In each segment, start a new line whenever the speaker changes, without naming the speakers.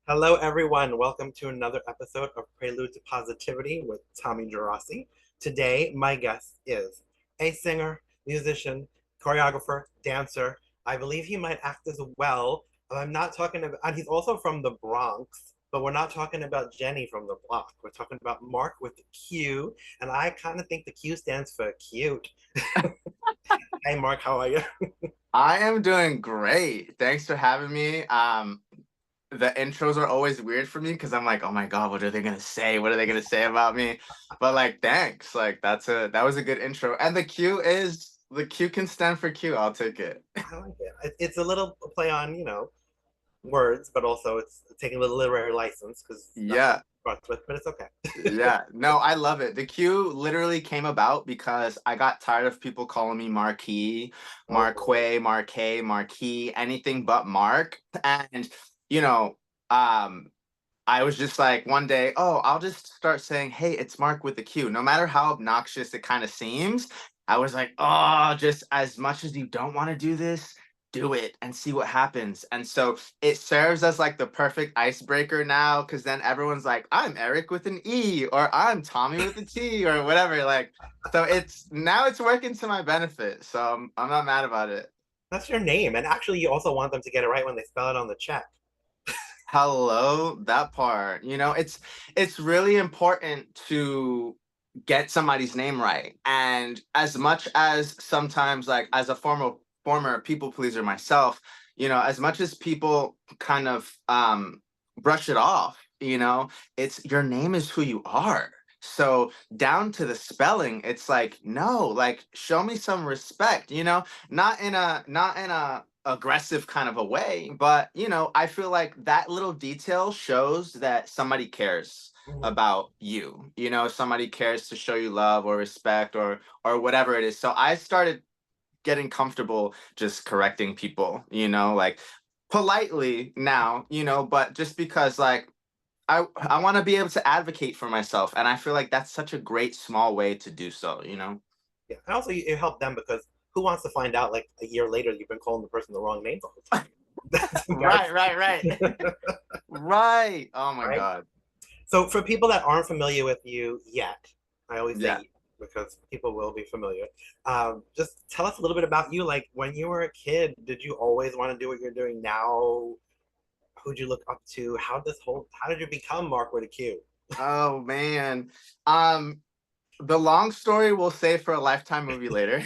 Hello, everyone. Welcome to another episode of Prelude to Positivity with Tommy Gerasi. Today, my guest is a singer, musician, choreographer, dancer. I believe he might act as well. I'm not talking about, and he's also from the Bronx, but we're not talking about Jenny from the block. We're talking about Mark with the Q, and I kind of think the Q stands for cute. Hey, Mark, how are you?
I am doing great. Thanks for having me. The intros are always weird for me because I'm like, oh my God, what are they gonna say? What are they gonna say about me? But like, thanks. Like that was a good intro. And the Q can stand for Q. I'll take it.
I like it. It's a little play on, words, but also it's taking a little literary license because that's what
Yeah.
it starts with, but it's okay.
Yeah. No, I love it. The Q literally came about because I got tired of people calling me Marquis,
Oh, boy.
Marquet, Marquet, Marquis, anything but Mark. And you know, um, I was just like one day, oh, I'll just start saying, hey, it's Mark with the Q. No matter how obnoxious it kind of seems, I was like, oh, just as much as you don't want to do this, do it and see what happens. And so it serves as like the perfect icebreaker now, because then everyone's like, I'm Eric with an E, or I'm Tommy with a T, or whatever. Like, so it's working to my benefit. So I'm not mad about it.
That's your name. And actually, you also want them to get it right when they spell it on the check.
Hello, that part. It's really important to get somebody's name right. And as much as sometimes like as a former people pleaser myself, as much as people kind of brush it off, it's your name is who you are. So down to the spelling, it's like, no, like show me some respect, not in a aggressive kind of a way, but I feel like that little detail shows that somebody cares
Mhm.
about you. Somebody cares to show you love or respect or whatever it is. So I started getting comfortable just correcting people, like politely now, but just because like I want to be able to advocate for myself, and I feel like that's such a great small way to do so.
Yeah. And also, it helped them because who wants to find out like a year later you've been calling the person the wrong name the whole time? That's
Right,
embarrassing.
right, right. Right. Oh my
Right?
God.
So, for people that aren't familiar with you yet, I always
Yeah.
say because people will be familiar. Just tell us a little bit about you. Like when you were a kid, did you always want to do what you're doing now? Who'd you look up to? How did you become Mark with a Q?
Oh man. Um, the long story we'll save for a Lifetime movie later.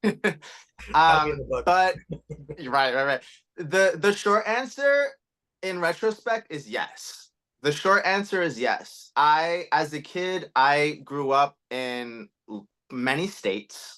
That'll be in the book.
But right. The short answer in retrospect is yes. The short answer is yes. As a kid, I grew up in many states.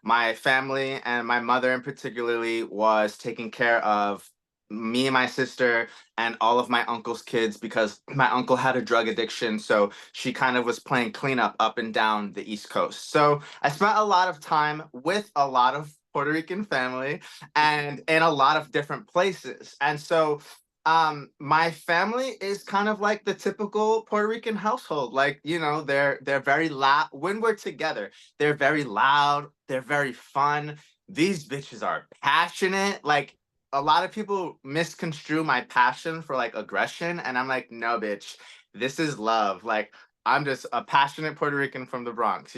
My family and my mother in particularly was taking care of me and my sister and all of my uncle's kids because my uncle had a drug addiction. So she kind of was playing cleanup up and down the East Coast. So I spent a lot of time with a lot of Puerto Rican family and in a lot of different places. And so my family is kind of like the typical Puerto Rican household. Like, they're very loud when we're together. They're very loud, they're very fun. These bitches are passionate. Like a lot of people misconstrue my passion for like aggression, and I'm like, no, bitch, this is love. Like I'm just a passionate Puerto Rican from the Bronx.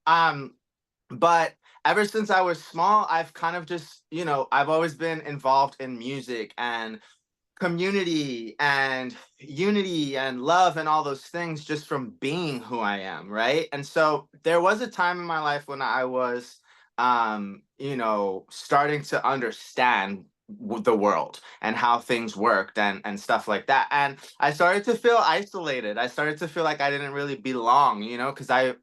Um, but ever since I was small, I've kind of just, I've always been involved in music and community and unity and love and all those things just from being who I am, right? And so there was a time in my life when I was starting to understand the world and how things worked and stuff like that. And I started to feel isolated. I started to feel like I didn't really belong, because I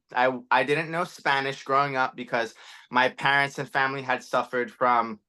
didn't know Spanish growing up because my parents and family had suffered from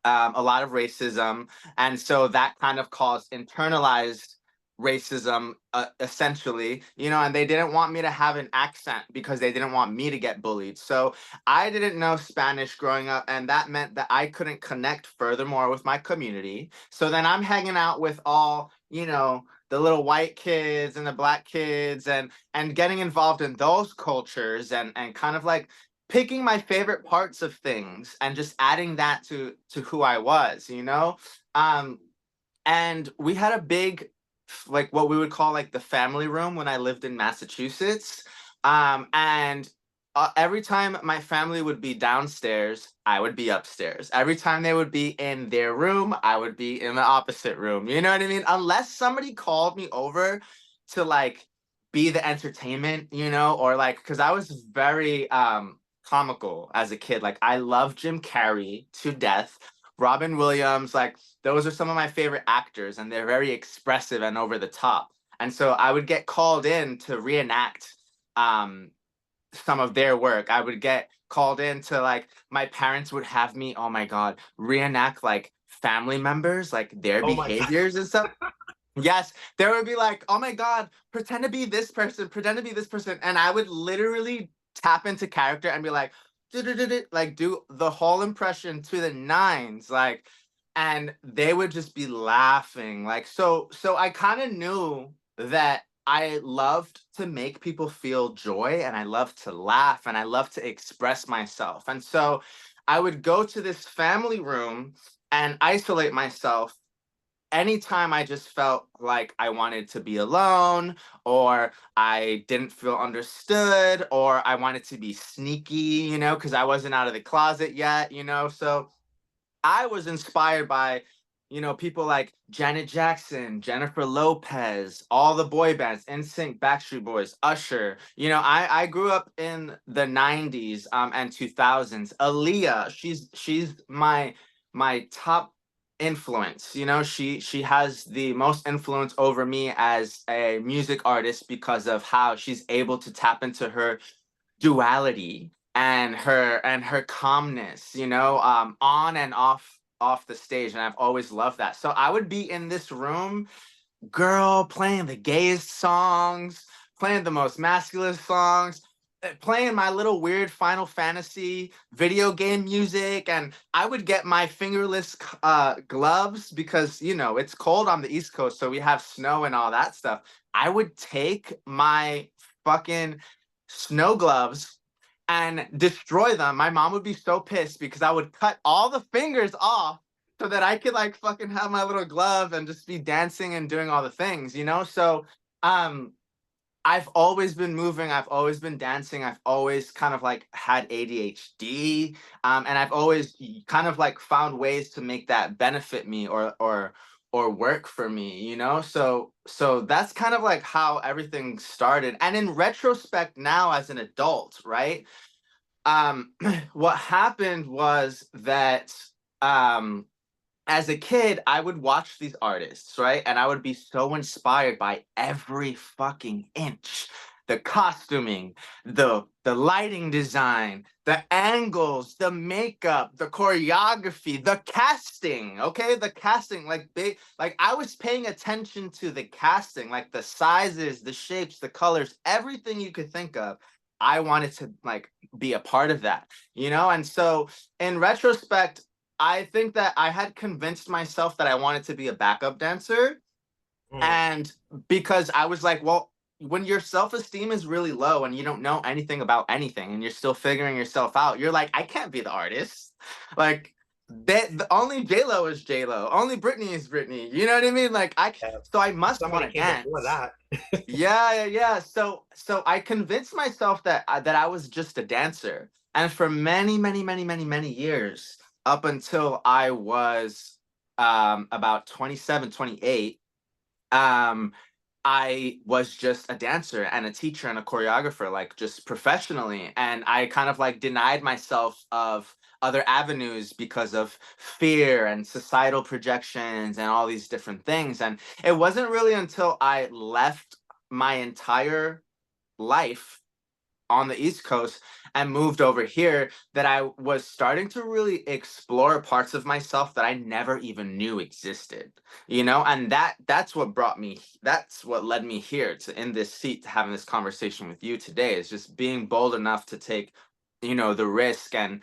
a lot of racism, and so that kind of caused internalized racism, essentially, and they didn't want me to have an accent because they didn't want me to get bullied. So I didn't know Spanish growing up, and that meant that I couldn't connect furthermore with my community. So then I'm hanging out with all, the little white kids and the black kids and getting involved in those cultures and kind of like picking my favorite parts of things and just adding that to who I was. Um And we had a big, like what we would call like the family room when I lived in Massachusetts. And every time my family would be downstairs, I would be upstairs. Every time they would be in their room, I would be in the opposite room. You know what I mean? Unless somebody called me over to like be the entertainment, you know, or like, because I was very comical as a kid. Like I love Jim Carrey to death. Robin Williams, like those are some of my favorite actors, and they're very expressive and over the top. And so I would get called in to reenact um, some of their work. I would get called in to like my parents would have me, oh my God, reenact like family members, like their
Oh my God.
behaviors and stuff. Yes, there would be like, oh my God, pretend to be this person, pretend to be this person. And I would literally tap into character and be like, like do the whole impression to the nines. Like, and they would just be laughing. Like, so I kind of knew that I loved to make people feel joy and I love to laugh and I love to express myself. And so I would go to this family room and isolate myself anytime I just felt like I wanted to be alone, or I didn't feel understood, or I wanted to be sneaky, you know, because I wasn't out of the closet yet, you know. So I was inspired by, you know, people like Janet Jackson, Jennifer Lopez, all the boy bands, NSYNC, Backstreet Boys, Usher. You know, I grew up in the 90s and 2000s. Aaliyah, she's my top influence. You know, she has the most influence over me as a music artist because of how she's able to tap into her duality and her calmness, you know, on and off the stage. And I've always loved that. So I would be in this room, girl, playing the gayest songs, playing the most masculine songs, playing my little weird Final Fantasy video game music. And I would get my fingerless gloves because, you know, it's cold on the East Coast. So we have snow and all that stuff. I would take my fucking snow gloves and destroy them. My mom would be so pissed because I would cut all the fingers off so that I could like fucking have my little glove and just be dancing and doing all the things, you know? So um I've always been moving, I've always been dancing, I've always kind of like had ADHD, and I've always kind of like found ways to make that benefit me or work for me, you know? So that's kind of like how everything started. And in retrospect now as an adult, right? What happened was that um as a kid, I would watch these artists, right? And I would be so inspired by every fucking inch. The costuming, the lighting design, the angles, the makeup, the choreography, the casting, okay? The casting, like they like I was paying attention to the casting, like the sizes, the shapes, the colors, everything you could think of. I wanted to like be a part of that, you know? And so in retrospect, I think that I had convinced myself that I wanted to be a backup dancer.
Mm,
And because I was like, well, when your self-esteem is really low and you don't know anything about anything and you're still figuring yourself out, you're like, I can't be the artist. Like the only J-Lo is J-Lo. Only Britney is Britney. You know what I mean? Like
yeah.
so I must want
Somebody
to
came before
dance.
that.
Yeah. So I convinced myself that that I was just a dancer. And for many years, up until I was about 27, 28, um, I was just a dancer and a teacher and a choreographer, like just professionally. And I kind of like denied myself of other avenues because of fear and societal projections and all these different things. And it wasn't really until I left my entire life on the East Coast and moved over here that I was starting to really explore parts of myself that I never even knew existed. You know, and that's what brought me that's what led me here to in this seat to having this conversation with you today is just being bold enough to take, you know, the risk and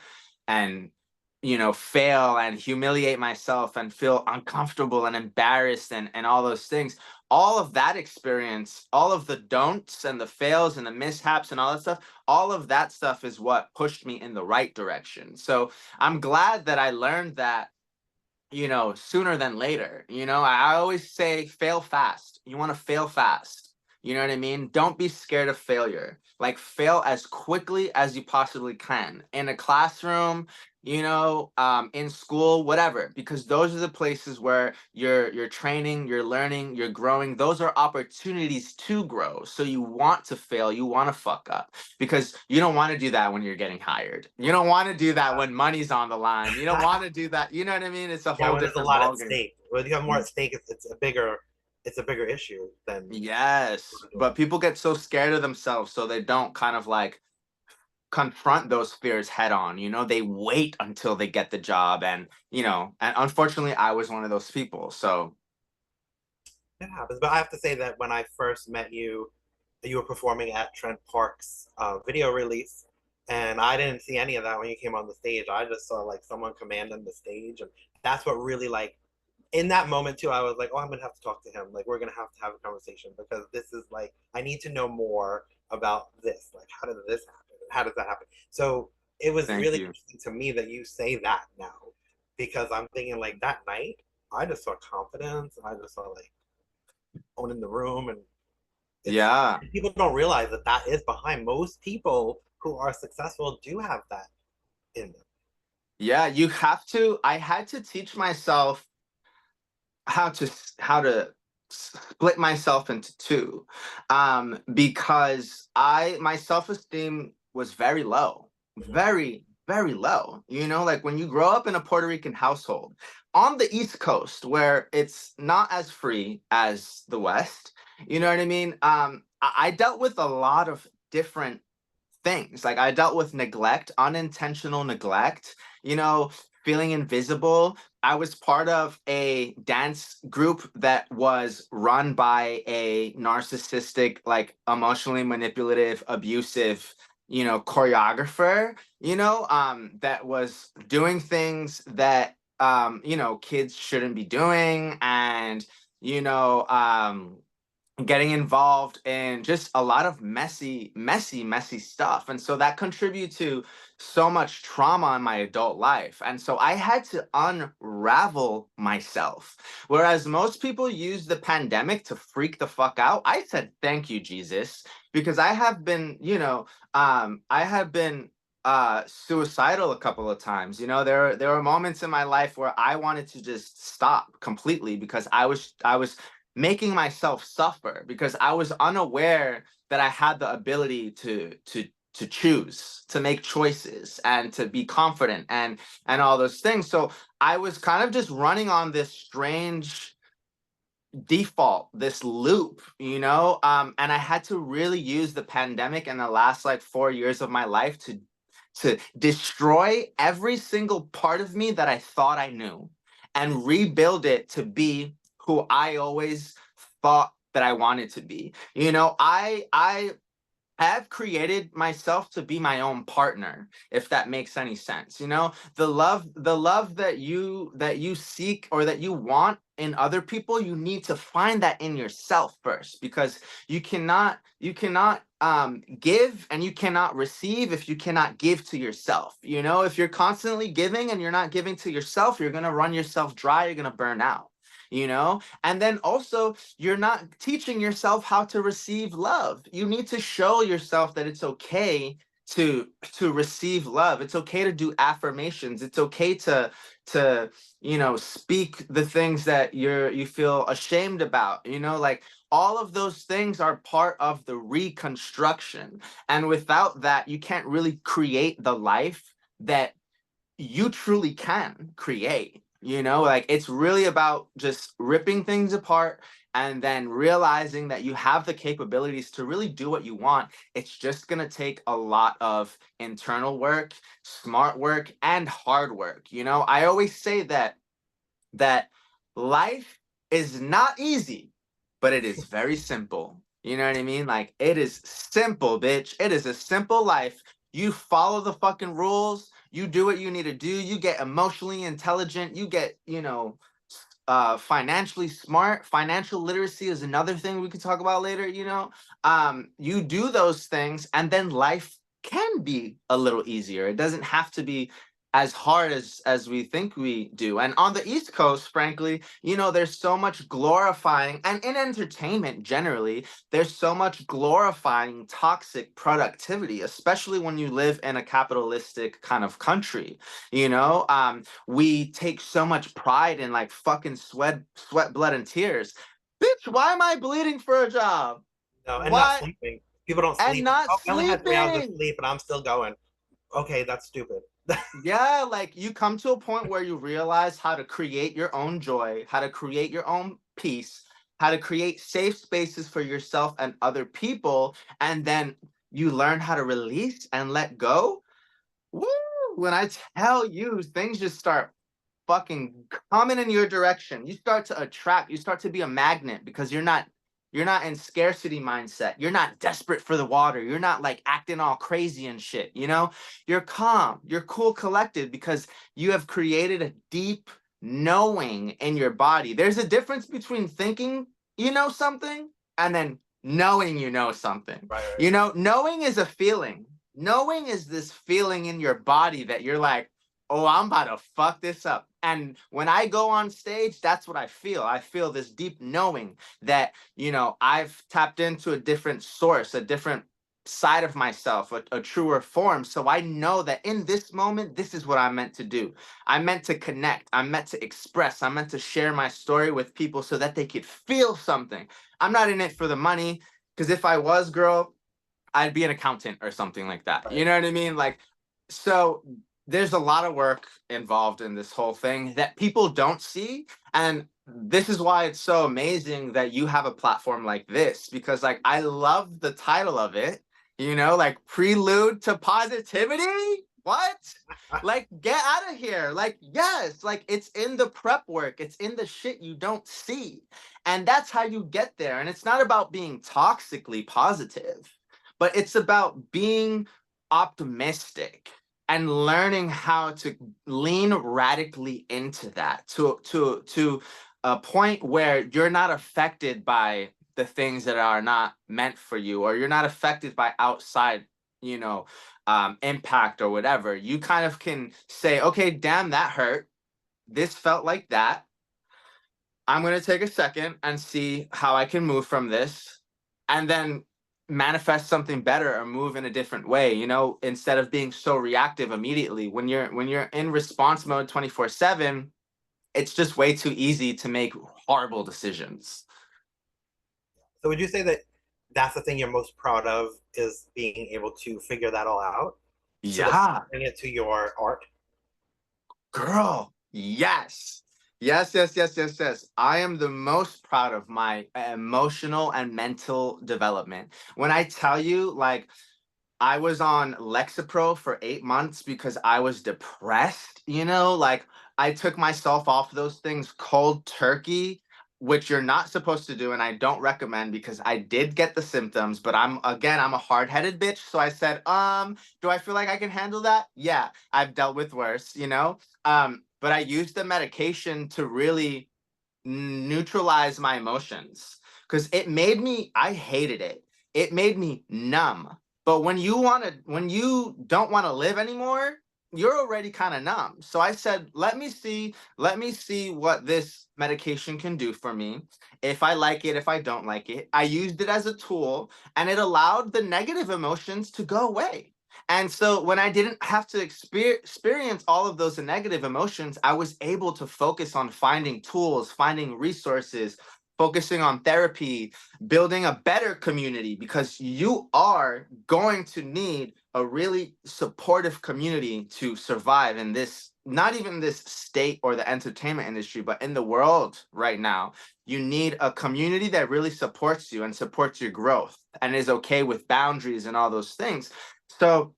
you know, fail and humiliate myself and feel uncomfortable and embarrassed and all those things. All of that experience, all of the don'ts and the fails and the mishaps and all that stuff, all of that stuff is what pushed me in the right direction. So I'm glad that I learned that, sooner than later. I always say fail fast. You want to fail fast. You know what I mean? Don't be scared of failure. Like, fail as quickly as you possibly can in a classroom, in school, whatever, because those are the places where you're training, you're learning, you're growing. Those are opportunities to grow. So you want to fail, you want to fuck up, because you don't want to do that when you're getting hired. You don't want to do that when money's on the line. You don't want to do that. You know what I mean? It's a
Yeah,
whole
when there's a
different
lot at
ballgame.
stake. When you have more at stake, it's a bigger issue than
Yes, but people get so scared of themselves, so they don't kind of like confront those fears head on. They wait until they get the job, and unfortunately, I was one of those people. So
it happens. But I have to say that when I first met you, you were performing at Trent Park's video release, and I didn't see any of that when you came on the stage. I just saw like someone commanding the stage, and that's what really like in that moment too. I was like, oh, I'm gonna have to talk to him. Like, we're gonna have to have a conversation because this is like I need to know more about this. Like, how did this happen? How does that happen? So it was
thank
really
you.
interesting to me that you say that now because I'm thinking like that night I just saw confidence and I just saw like owning the room and it's
Yeah.
people don't realize that that is behind most people who are successful do have that in them.
Yeah, you have to. I had to teach myself how to split myself into two, because I my self-esteem was very low, very very low. Like, when you grow up in a Puerto Rican household on the East Coast, where it's not as free as the West, you know what I mean? I dealt with a lot of different things. Like, I dealt with neglect, unintentional neglect, feeling invisible. I was part of a dance group that was run by a narcissistic, like, emotionally manipulative, abusive, choreographer, that was doing things that, kids shouldn't be doing. And, you know, um, getting involved in just a lot of messy stuff. And so that contributed to so much trauma in my adult life. And so I had to unravel myself. Whereas most people use the pandemic to freak the fuck out, I said, thank you, Jesus, because I have been, suicidal a couple of times. There were moments in my life where I wanted to just stop completely because I was making myself suffer because I was unaware that I had the ability to choose, to make choices, and to be confident, and all those things. So I was kind of just running on this strange default, this loop, and I had to really use the pandemic in the last like 4 years of my life to destroy every single part of me that I thought I knew and rebuild it to be who I always thought that I wanted to be. I have created myself to be my own partner, if that makes any sense. The love that you seek or that you want in other people, you need to find that in yourself first, because you cannot give and you cannot receive if you cannot give to yourself. If you're constantly giving and you're not giving to yourself, you're going to run yourself dry, you're going to burn out. And then also, you're not teaching yourself how to receive love. You need to show yourself that it's okay to receive love. It's okay to do affirmations. It's okay to speak the things that you feel ashamed about. Like, all of those things are part of the reconstruction. And without that, you can't really create the life that you truly can create. Like, it's really about just ripping things apart and then realizing that you have the capabilities to really do what you want. It's just going to take a lot of internal work, smart work, and hard work. I always say that life is not easy, but it is very simple. You know what I mean? Like, it is simple, bitch. It is a simple life. You follow the fucking rules. You do what you need to do. You get emotionally intelligent. You get, financially smart. Financial literacy is another thing we could talk about later. You do those things, and then life can be a little easier. It doesn't have to be as hard as we think we do. And on the East Coast, frankly, you know, there's so much glorifying, and in entertainment generally, there's so much glorifying toxic productivity, especially when you live in a capitalistic kind of country. You know, we take so much pride in like fucking sweat, blood, and tears. Bitch, why am I bleeding for a job?
No, and not
Why?
sleeping. People don't
And
sleep.
not
Oh, I only had 3 hours of
sleeping.
sleep, and I'm still going. Okay, that's stupid.
Yeah, like you come to a point where you realize how to create your own joy, how to create your own peace, how to create safe spaces for yourself and other people, and then you learn how to release and let go. Woo! When I tell you, things just start fucking coming in your direction. You start to attract, you start to be a magnet because you're not in scarcity mindset. You're not desperate for the water. You're not like acting all crazy and shit, you know? You're calm, you're cool, collected because you have created a deep knowing in your body. There's a difference between thinking you know something and then knowing you know something.
Right, right.
You know, knowing is a feeling. Knowing is this feeling in your body that you're like, oh, I'm about to fuck this up. And when I go on stage, that's what I feel. I feel this deep knowing that, you know, I've tapped into a different source, a different side of myself, a truer form. So I know that in this moment, this is what I'm meant to do. I'm meant to connect. I'm meant to express. I'm meant to share my story with people so that they could feel something. I'm not in it for the money, because if I was, girl, I'd be an accountant or something like that. You
Right.
know what I mean? Like, so there's a lot of work involved in this whole thing that people don't see. And this is why it's so amazing that you have a platform like this, because like I love the title of it, you know, like Prelude to Positivity. What? Like, get out of here. Like, yes, like it's in the prep work, it's in the shit you don't see. And that's how you get there. And it's not about being toxically positive, but it's about being optimistic and learning how to lean radically into that to a point where you're not affected by the things that are not meant for you, or you're not affected by outside, you know, impact or whatever. You kind of can say, okay, damn, that hurt. This felt like that. I'm going to take a second and see how I can move from this, and then manifest something better or move in a different way, you know, instead of being so reactive immediately. When you're in response mode 24/7, it's just way too easy to make horrible decisions.
So would you say that that's the thing you're most proud of, is being able to figure that all out so that you
Yeah,
bring it to your art?
girl. Yes. Yes, yes, yes, yes, yes. I am the most proud of my emotional and mental development. When I tell you, like, I was on Lexapro for 8 months because I was depressed, you know, like I took myself off those things cold turkey, which you're not supposed to do. And I don't recommend because I did get the symptoms, but I'm a hard-headed bitch. So I said, do I feel like I can handle that? Yeah, I've dealt with worse, you know? But I used the medication to really neutralize my emotions because I hated it. It made me numb. But when you don't want to live anymore, you're already kind of numb. So I said, let me see what this medication can do for me. If I like it, if I don't like it. I used it as a tool, and it allowed the negative emotions to go away. And so when I didn't have to experience all of those negative emotions, I was able to focus on finding tools, finding resources, focusing on therapy, building a better community, because you are going to need a really supportive community to survive in this, not even this state or the entertainment industry, but in the world right now. You need a community that really supports you and supports your growth and is okay with boundaries and all those things. So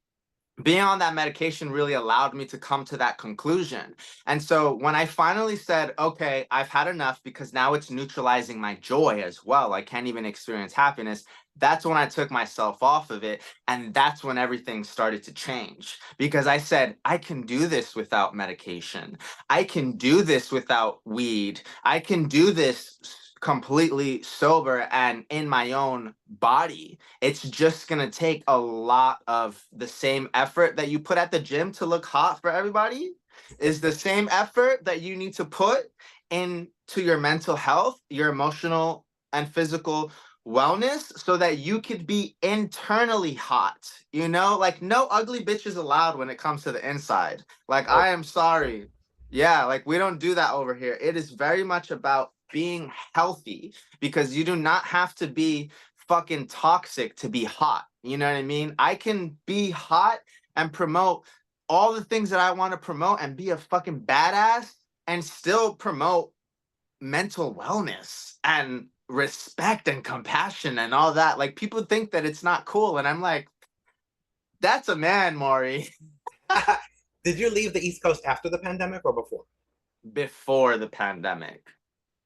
being on that medication really allowed me to come to that conclusion. And so when I finally said, okay, I've had enough because now it's neutralizing my joy as well, I can't even experience happiness. That's when I took myself off of it. And that's when everything started to change, because I said, I can do this without medication. I can do this without weed. I can do this completely sober and in my own body, it's just gonna take a lot of the same effort that you put at the gym to look hot for everybody is the same effort that you need to put into your mental health, your emotional and physical wellness, so that you could be internally hot. You know, like no ugly bitches allowed when it comes to the inside. Like,
Oh,
I am sorry. Yeah, like we don't do that over here. It is very much about being healthy because you do not have to be fucking toxic to be hot. You know what I mean? I can be hot and promote all the things that I want to promote and be a fucking badass and still promote mental wellness and respect and compassion and all that. Like people think that it's not cool, and I'm like, that's a man, Maury.
did you leave the East Coast after the pandemic or before?
Before the pandemic.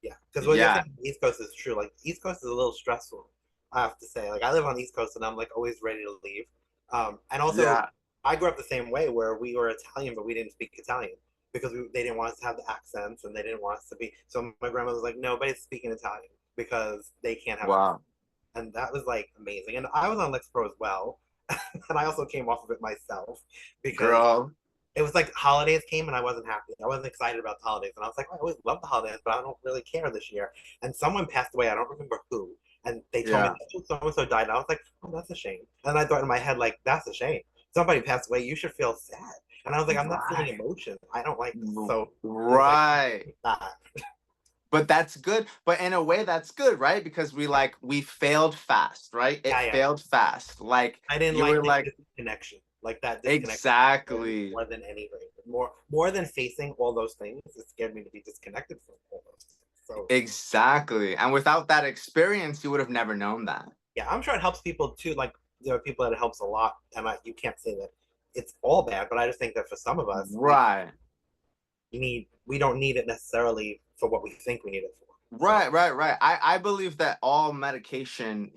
Yeah, because what you're
Yeah,
saying, the East Coast is true. Like East Coast is a little stressful, I have to say. Like I live on the East Coast, and I'm like always ready to leave. And also,
yeah,
I grew up the same way where we were Italian, but we didn't speak Italian because they didn't want us to have the accents, and they didn't want us to be. So my grandmother was like, nobody's speaking Italian because they can't have accents,
wow,
and that was like amazing. And I was on Lexapro as well, and I also came off of it myself because
girl.
it was like holidays came and I wasn't happy. I wasn't excited about the holidays. And I was like, oh, I always love the holidays, but I don't really care this year. And someone passed away. I don't remember who. And they told me
Yeah,
so and so died. And I was like, oh, that's a shame. And I thought in my head, like, that's a shame. Somebody passed away. You should feel sad. And I was like, I'm not feeling
right,
emotion. I don't like this. So it's like
right.
that.
But that's good. But in a way, that's good, right? Because we failed fast, right? It
Yeah, yeah, yeah.
failed fast. Like
I didn't
you were
like the
like,
disconnection. Like that disconnection
exactly.
more than anything. More than facing all those things, it scared me to be disconnected from all those things. So
Exactly. And without that experience, you would have never known that.
yeah, I'm sure it helps people too. Like there are people that it helps a lot, and you can't say that it's all bad. But I just think that for some of us,
Right.
we don't need it necessarily for what we think we need it for. So
Right, right, right. I believe that all medication,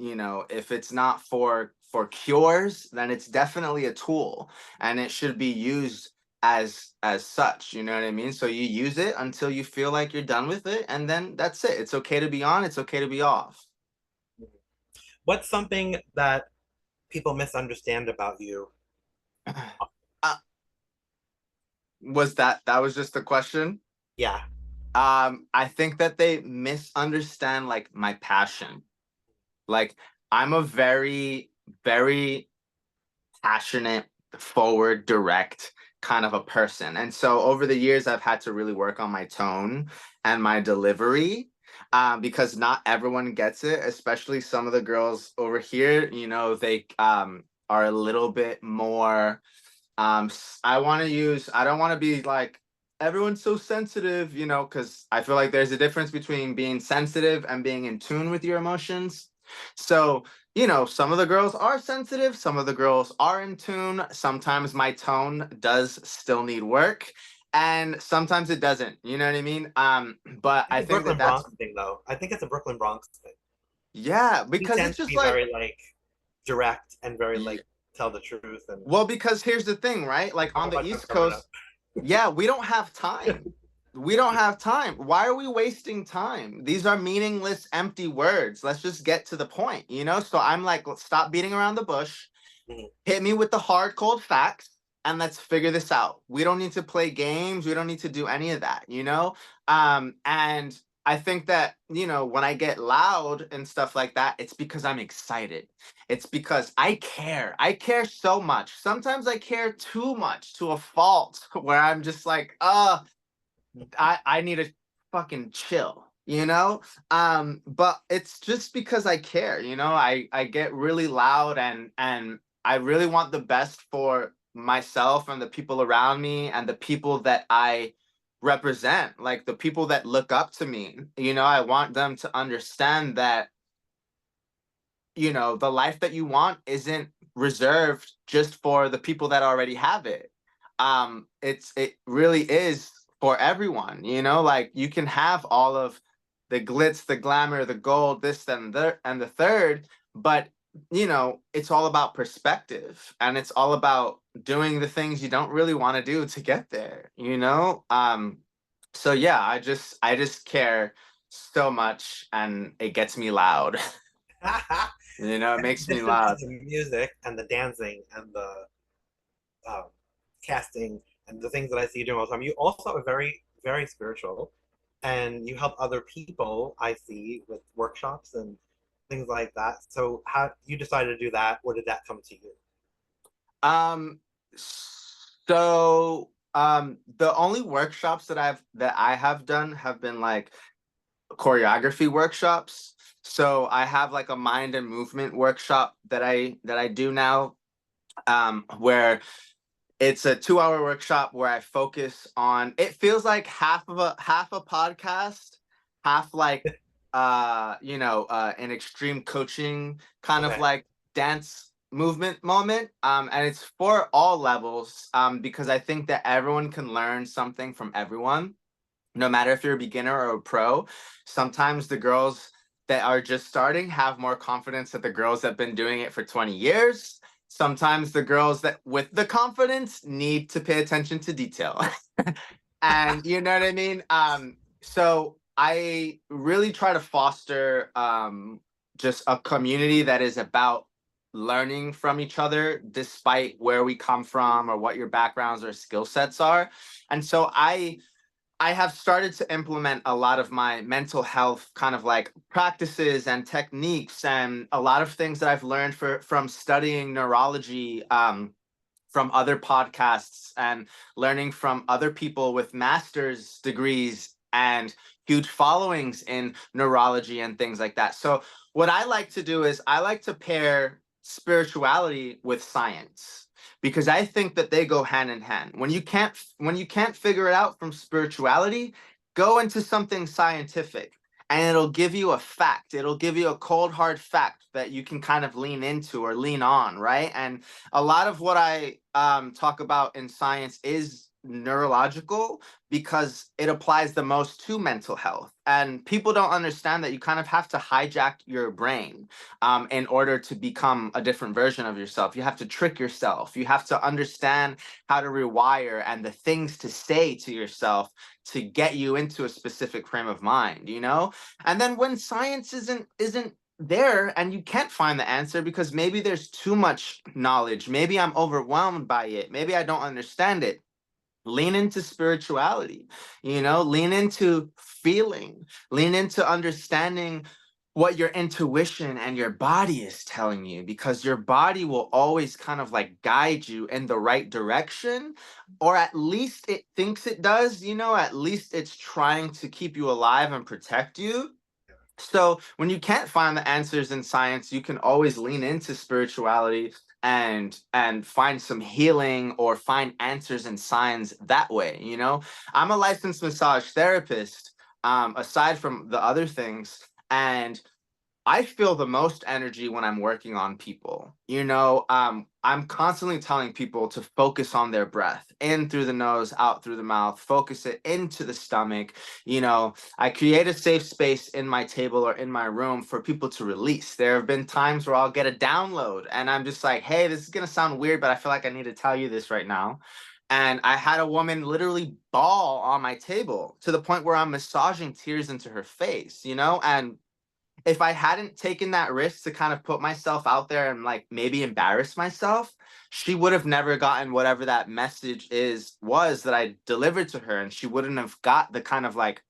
if it's not for cures, then it's definitely a tool and it should be used as such, you know what I mean? So you use it until you feel like you're done with it, and then that's it. It's okay to be on, it's okay to be off.
what's something that people misunderstand about you?
Uh, that was just the question?
Yeah,
I think that they misunderstand like my passion. Like I'm a very, very passionate, forward, direct kind of a person. And so over the years, I've had to really work on my tone and my delivery because not everyone gets it, especially some of the girls over here. They are a little bit more. I don't want to be like, everyone's so sensitive, because I feel like there's a difference between being sensitive and being in tune with your emotions. So, some of the girls are sensitive, some of the girls are in tune. Sometimes my tone does still need work, and sometimes it doesn't. You know what I mean? But
it's
I
a
think that
Brooklyn
that's
Bronx thing, though. I think it's a Brooklyn Bronx thing.
yeah,
He
because it's
tends to
just
be
like
very like direct and very like tell the truth and
well, because here's the thing, right? Like
have
on
a
the
hard time
East
covering up.
Coast, yeah, we don't have time. We don't have time. Why are we wasting time? These are meaningless, empty words. Let's just get to the point. So I'm like, let's stop beating around the bush.
Mhm.
Hit me with the hard, cold facts, and let's figure this out. We don't need to play games. We don't need to do any of that. And I think that, when I get loud and stuff like that, it's because I'm excited. It's because I care. I care so much. Sometimes I care too much to a fault where I'm just like, I need to fucking chill. But it's just because I care. I get really loud, and I really want the best for myself and the people around me and the people that I represent, like the people that look up to me. I want them to understand that the life that you want isn't reserved just for the people that already have it. It really is for everyone. Like you can have all of the glitz, the glamour, the gold, this and the third, but it's all about perspective, and it's all about doing the things you don't really want to do to get there. So yeah, I just care so much, and it gets me loud. You know, it
In
makes me
addition to
loud.
the music and the dancing and the um, casting and the things that I see you doing all the time, you also are very, very spiritual, and you help other people. I see with workshops and things like that. So, how you decided to do that? Or did that come to you?
Um, the only workshops that I have done have been like choreography workshops. So I have like a mind and movement workshop that I do now, where it's a 2 hour workshop where I focus on, it feels like half a podcast, half like an extreme coaching kind of
Okay.
like dance movement moment. And it's for all levels, because I think that everyone can learn something from everyone, no matter if you're a beginner or a pro. Sometimes the girls that are just starting have more confidence than the girls that have been doing it for 20 years. Sometimes the girls that with the confidence need to pay attention to detail. And you know what I mean? So I really try to foster just a community that is about learning from each other despite where we come from or what your backgrounds or skill sets are. And so I have started to implement a lot of my mental health kind of like practices and techniques, and a lot of things that I've learned from studying neurology, from other podcasts, and learning from other people with master's degrees and huge followings in neurology and things like that. So what I like to do is I like to pair spirituality with science, because I think that they go hand in hand. When you can't figure it out from spirituality, go into something scientific, and it'll give you a fact. It'll give you a cold hard fact that you can kind of lean into or lean on, right? And a lot of what I talk about in science is neurological, because it applies the most to mental health. And people don't understand that you kind of have to hijack your brain, in order to become a different version of yourself. You have to trick yourself. You have to understand how to rewire and the things to say to yourself to get you into a specific frame of mind, you know? And then when science isn't there and you can't find the answer because maybe there's too much knowledge, maybe I'm overwhelmed by it, maybe I don't understand it, lean into spirituality, lean into feeling, lean into understanding what your intuition and your body is telling you, because your body will always kind of like guide you in the right direction, or at least it thinks it does, at least it's trying to keep you alive and protect you. So when you can't find the answers in science, you can always lean into spirituality and find some healing or find answers and signs that way, I'm a licensed massage therapist, aside from the other things, and I feel the most energy when I'm working on people. I'm constantly telling people to focus on their breath, in through the nose, out through the mouth, focus it into the stomach. I create a safe space in my table or in my room for people to release. There have been times where I'll get a download and I'm just like, hey, this is going to sound weird, but I feel like I need to tell you this right now. And I had a woman literally bawl on my table to the point where I'm massaging tears into her face, and if I hadn't taken that risk to kind of put myself out there and like maybe embarrass myself, she would have never gotten whatever that message was that I delivered to her. And she wouldn't have got the kind of like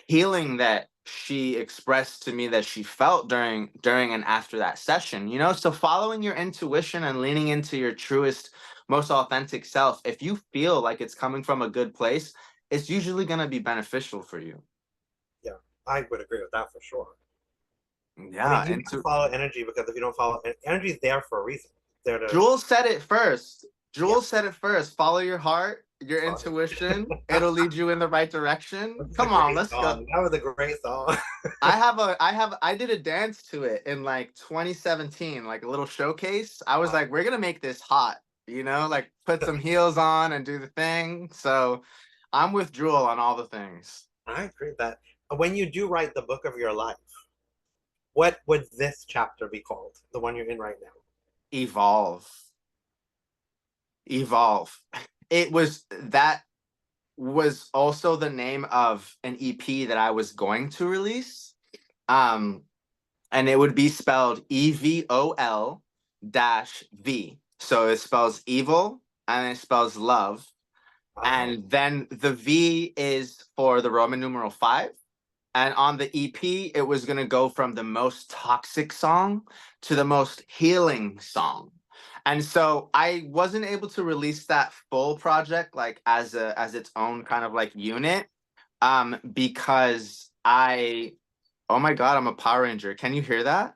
healing that she expressed to me that she felt during and after that session. So following your intuition and leaning into your truest, most authentic self, if you feel like it's coming from a good place, it's usually going to be beneficial for you.
Yeah, I would agree with that for sure. I
Yeah,
mean, you have to follow energy, because if you don't follow energy, is there for a reason. It's there to,
Jules said it first.
yeah.
Jules said it first. Follow your heart, your intuition. It'll lead you in the right direction.
That's a
Come on,
great
let's go.
song. That was a great song.
I did a dance to it in like 2017, like a little showcase. I was like, we're gonna make this hot, like put some heels on and do the thing. So I'm with Jewel on all the things.
I agree with that. When you do write the book of your life, what would this chapter be called? The one you're in right now?
Evolve. Evolve. It was that was also the name of an EP that I was going to release. Um, and it would be spelled EVOL dash V. So it spells evil and it spells love.
Oh,
And then the V is for the Roman numeral 5. And on the EP, it was going to go from the most toxic song to the most healing song. And so I wasn't able to release that full project like as its own kind of like unit because I oh my God, I'm a Power Ranger. Can you hear that?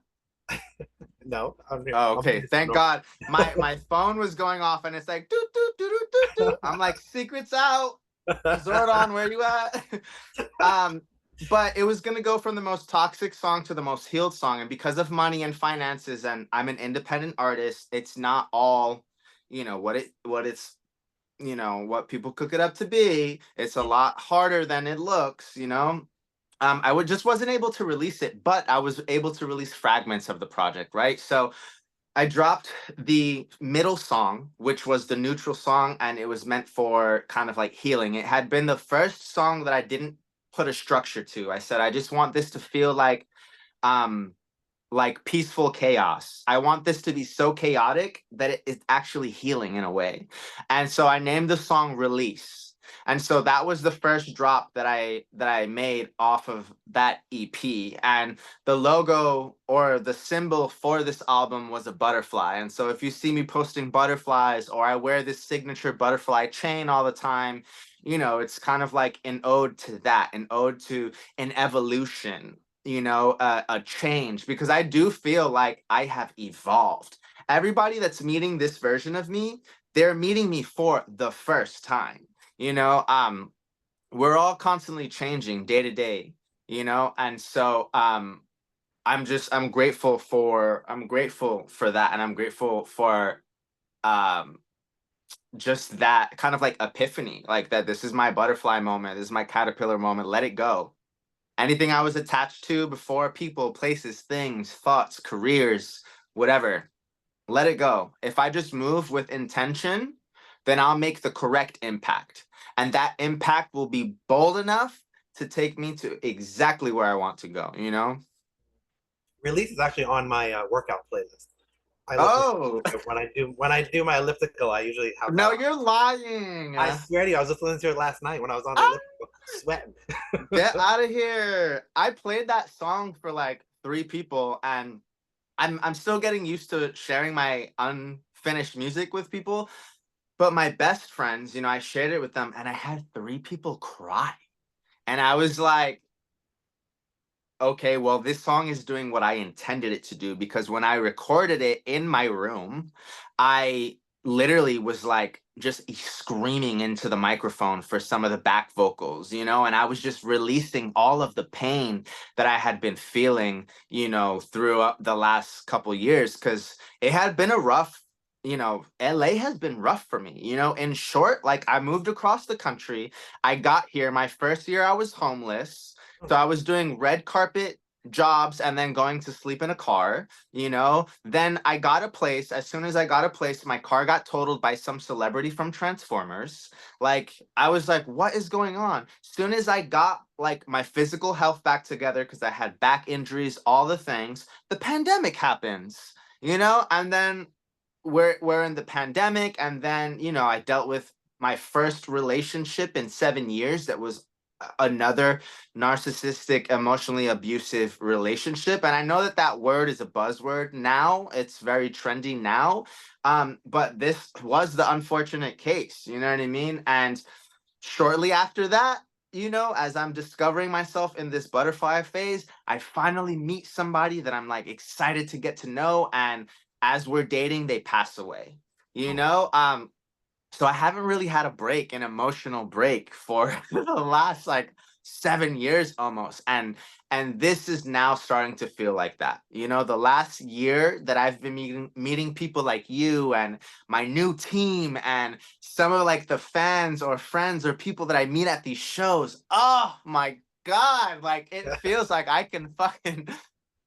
no, I'm here.
Oh,
I'm
okay.
here.
Thank God. My phone was going off and it's like doo doo doo doo doo doo. I'm like, secrets out. Zordon, where you at? um, but it was gonna go from the most toxic song to the most healed song, and because of money and finances, and I'm an independent artist, it's not all, what it's, what people cook it up to be. It's a lot harder than it looks, I would just wasn't able to release it, but I was able to release fragments of the project, right? So I dropped the middle song, which was the neutral song, and it was meant for kind of like healing. It had been the first song that I didn't put a structure to. I said, I just want this to feel um like peaceful chaos. I want this to be so chaotic that it's actually healing in a way. And so I named the song Release. And so that was the first drop that I made off of that EP. And the logo or the symbol for this album was a butterfly. And so if you see me posting butterflies or I wear this signature butterfly chain all the time, it's kind of like an ode to that, an ode to an evolution, a change, because I do feel like I have evolved. Everybody that's meeting this version of me, they're meeting me for the first time. We're all constantly changing day to day, and so I'm grateful for that, and I'm grateful for um just that kind of like epiphany, like that this is my butterfly moment, this is my caterpillar moment, let it go. Anything I was attached to before, people, places, things, thoughts, careers, whatever, let it go. If I just move with intention, then I'll make the correct impact. And that impact will be bold enough to take me to exactly where I want to go,
Release is actually on my workout playlist. I listen
Oh,
to it when I do my elliptical. I usually have that
no,
on.
you're lying.
I swear to you, I was just listening to it last night when I was on the
Ah,
elliptical, sweating.
get out of here. I played that song for like 3 people, and I'm still getting used to sharing my unfinished music with people. But my best friends, I shared it with them and I had 3 people cry. And I was like, okay, well, this song is doing what I intended it to do, because when I recorded it in my room, I literally was like just screaming into the microphone for some of the back vocals, and I was just releasing all of the pain that I had been feeling, throughout the last couple years, because it had been a rough, LA has been rough for me, in short, like I moved across the country. I got here, my first year I was homeless. So I was doing red carpet jobs and then going to sleep in a car, Then I got a place. As soon as I got a place, my car got totaled by some celebrity from Transformers. Like, I was like, what is going on? Soon as I got like my physical health back together, because I had back injuries, all the things, the pandemic happens, and then we're in the pandemic, and then, I dealt with my first relationship in 7 years that was another narcissistic, emotionally abusive relationship. And I know that that word is a buzzword now. It's very trendy now. But this was the unfortunate case. You know what I mean? And shortly after that, as I'm discovering myself in this butterfly phase, I finally meet somebody that I'm like excited to get to know. And as we're dating, they pass away. You
Oh,
know, so I haven't really had a break, an emotional break for the last like 7 years almost. And this is now starting to feel like that. The last year that I've been meeting people like you and my new team and some of like the fans or friends or people that I meet at these shows. Oh my God. Like it feels like I can fucking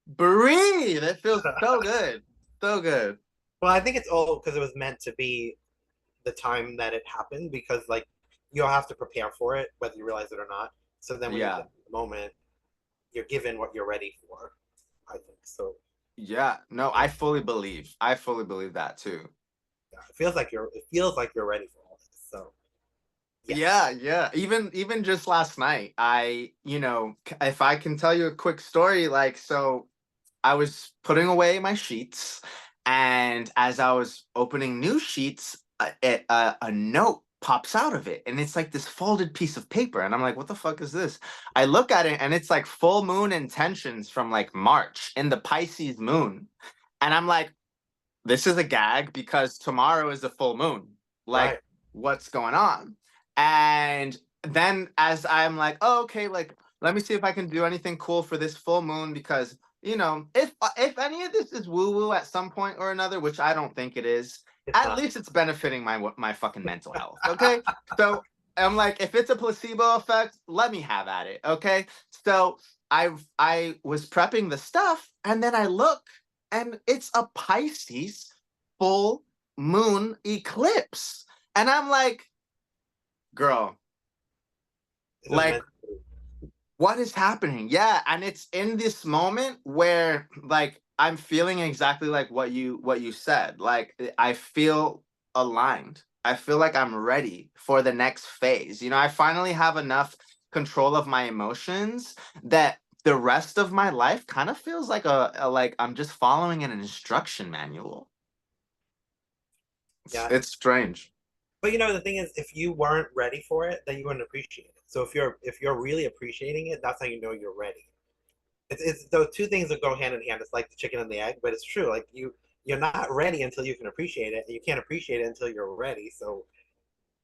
breathe. It feels so good. So good.
well, I think it's all because it was meant to be the time that it happened because like you'll have to prepare for it, whether you realize it or not. So then when you
Yeah.
get to the moment, you're given what you're ready for, I think. So
Yeah. No,
yeah,
I fully believe that too.
yeah. It feels like you're ready for all this. So yes.
Yeah, yeah. Even just last night, if I can tell you a quick story, like, so I was putting away my sheets, and as I was opening new sheets, a note pops out of it, and it's like this folded piece of paper, and I'm like, "What the fuck is this?" I look at it, and it's like full moon intentions from like March in the Pisces moon, and I'm like, "This is a gag because tomorrow is a full moon.
Right.
Like, what's going on?" And then as I'm like, "Oh, okay, like let me see if I can do anything cool for this full moon because if any of this is woo woo at some point or another, which I don't think it is,
It's
at
not.
least it's benefiting my fucking mental health. Okay, so I'm like, if it's a placebo effect, let me have at it. Okay, so I was prepping the stuff, and then I look, and it's a Pisces full moon eclipse, and I'm like, girl,
It was
like,
meant to be.
what is happening? Yeah, and it's in this moment where like I'm feeling exactly like what you said. Like I feel aligned. I feel like I'm ready for the next phase. I finally have enough control of my emotions that the rest of my life kind of feels like like I'm just following an instruction manual. It's,
Yeah.
it's strange.
But the thing is, if you weren't ready for it, then you wouldn't appreciate it. So if you're really appreciating it, that's how you know you're ready. It's those two things that go hand in hand. It's like the chicken and the egg, but it's true. Like you're not ready until you can appreciate it, and you can't appreciate it until you're ready. So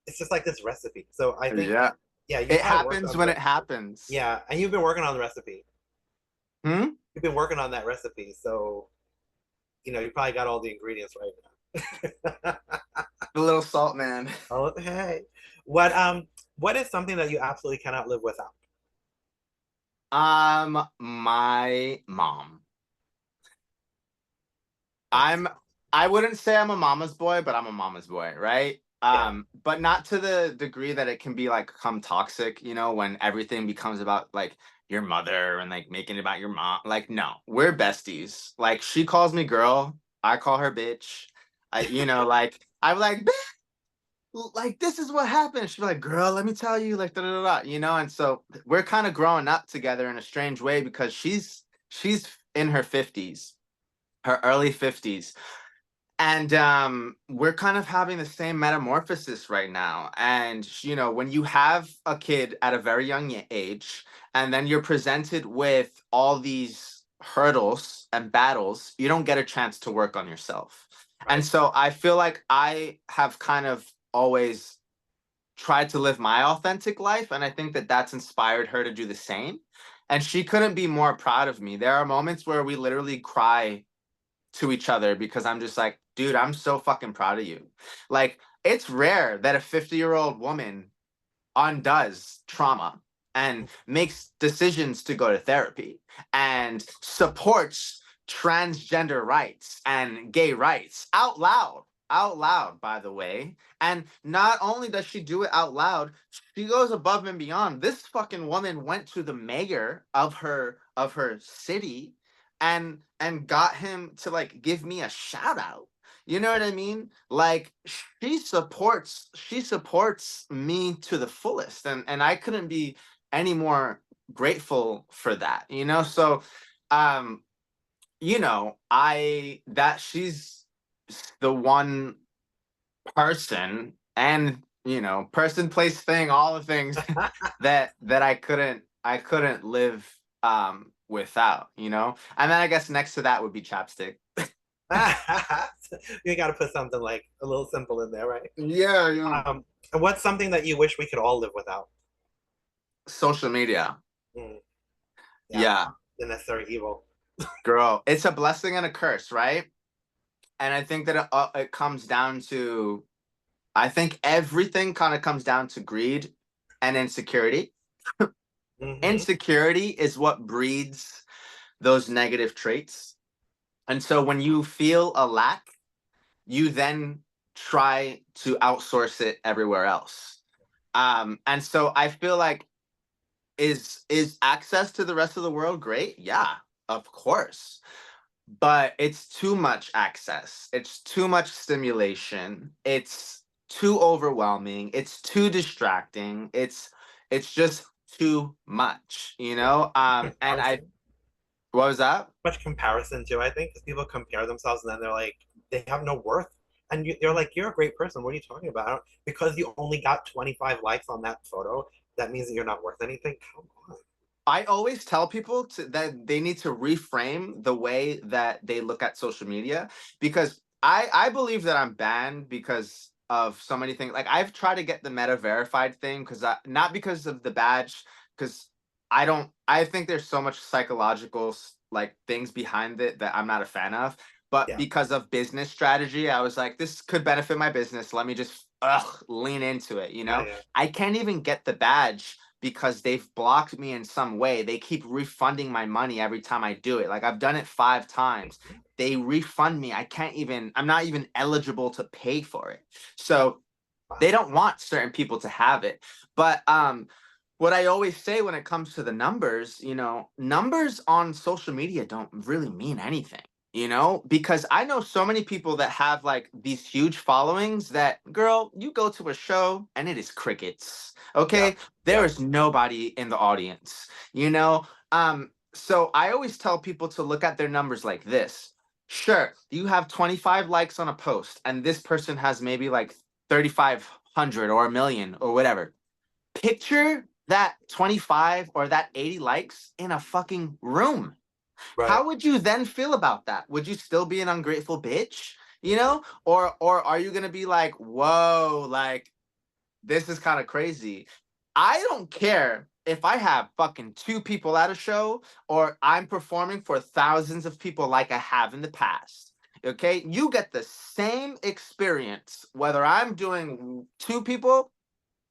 it's just like this recipe. So I think,
Yeah.
yeah, you
It
probably worked
happens
on the
when it
recipe.
happens.
Yeah, and you've been working on the recipe.
Hmm?
You've been working on that recipe, so you probably got all the ingredients right now.
The little salt man.
Oh, hey, what is something that you absolutely cannot live without?
My mom.
That's
I'm I wouldn't say I'm a mama's boy, but I'm a mama's boy, right?
yeah,
But not to the degree that it can be like come toxic, when everything becomes about like your mother and like making it about your mom. Like, no, we're besties. Like she calls me girl, I call her bitch. Like I'm like, like this is what happened. She'd be like, girl, let me tell you, like da da da, and so we're kind of growing up together in a strange way because she's in her 50s, her early 50s, and we're kind of having the same metamorphosis right now. And when you have a kid at a very young age, and then you're presented with all these hurdles and battles, you don't get a chance to work on yourself. And
right.
so I feel like I have kind of always tried to live my authentic life, and I think that that's inspired her to do the same. And she couldn't be more proud of me. There are moments where we literally cry to each other because I'm just like, dude, I'm so fucking proud of you. Like, it's rare that a 50-year-old woman undoes trauma and makes decisions to go to therapy and supports transgender rights and gay rights out loud, by the way. And not only does she do it out loud, she goes above and beyond. This fucking woman went to the mayor of her city and got him to like give me a shout out. You know what I mean? Like she supports me to the fullest, and I couldn't be any more grateful for that. So um I that she's the one person, and person, place, thing, all the things that I couldn't live without. And then I guess next to that would be chapstick.
You got to put something like a little simple in there, right?
Yeah, yeah.
And what's something that you wish we could all live without?
Social media.
Mm, yeah,
Yeah,
the necessary evil.
girl, it's a blessing and a curse, right? And I think that it comes down to, I think everything kind of comes down to greed and insecurity.
Hmm.
Insecurity is what breeds those negative traits. And so when you feel a lack, you then try to outsource it everywhere else. And so I feel like, is access to the rest of the world great? Yeah, of course. But it's too much access. It's too much stimulation. It's too overwhelming. It's too distracting. It's just too much, you know? And I
Comparison.
what was that?
Much comparison too, I think, because people compare themselves and then they're like, they have no worth. And they're like, you're a great person. What are you talking about? Because you only got 25 likes on that photo, that means that you're not worth anything? Come on.
I always tell people that they need to reframe the way that they look at social media, because I believe that I'm banned because of so many things. Like, I've tried to get the meta verified thing because not because of the badge, because I think there's so much psychological like things behind it that I'm not a fan of. But
Yeah.
because of business strategy, I was like, this could benefit my business. Let me just lean into it. You
Yeah,
know,
yeah.
I can't even get the badge because they've blocked me in some way. They keep refunding my money every time I do it. Like, I've done it 5 times. They refund me. I'm not even eligible to pay for it. So they
Wow.
don't want certain people to have it. But what I always say when it comes to the numbers, numbers on social media don't really mean anything, because I know so many people that have like these huge followings that, girl, you go to a show and it is crickets.
Yeah.
Okay. There
Yeah.
is nobody in the audience, you know? So I always tell people to look at their numbers like this. Sure, you have 25 likes on a post, and this person has maybe like 3,500 or a million or whatever. Picture that 25 or that 80 likes in a fucking room.
Right.
How would you then feel about that? Would you still be an ungrateful bitch? Or are you gonna be like, whoa, like, this is kind of crazy. I don't care if I have fucking 2 people at a show or I'm performing for thousands of people like I have in the past. Okay, you get the same experience whether I'm doing 2 people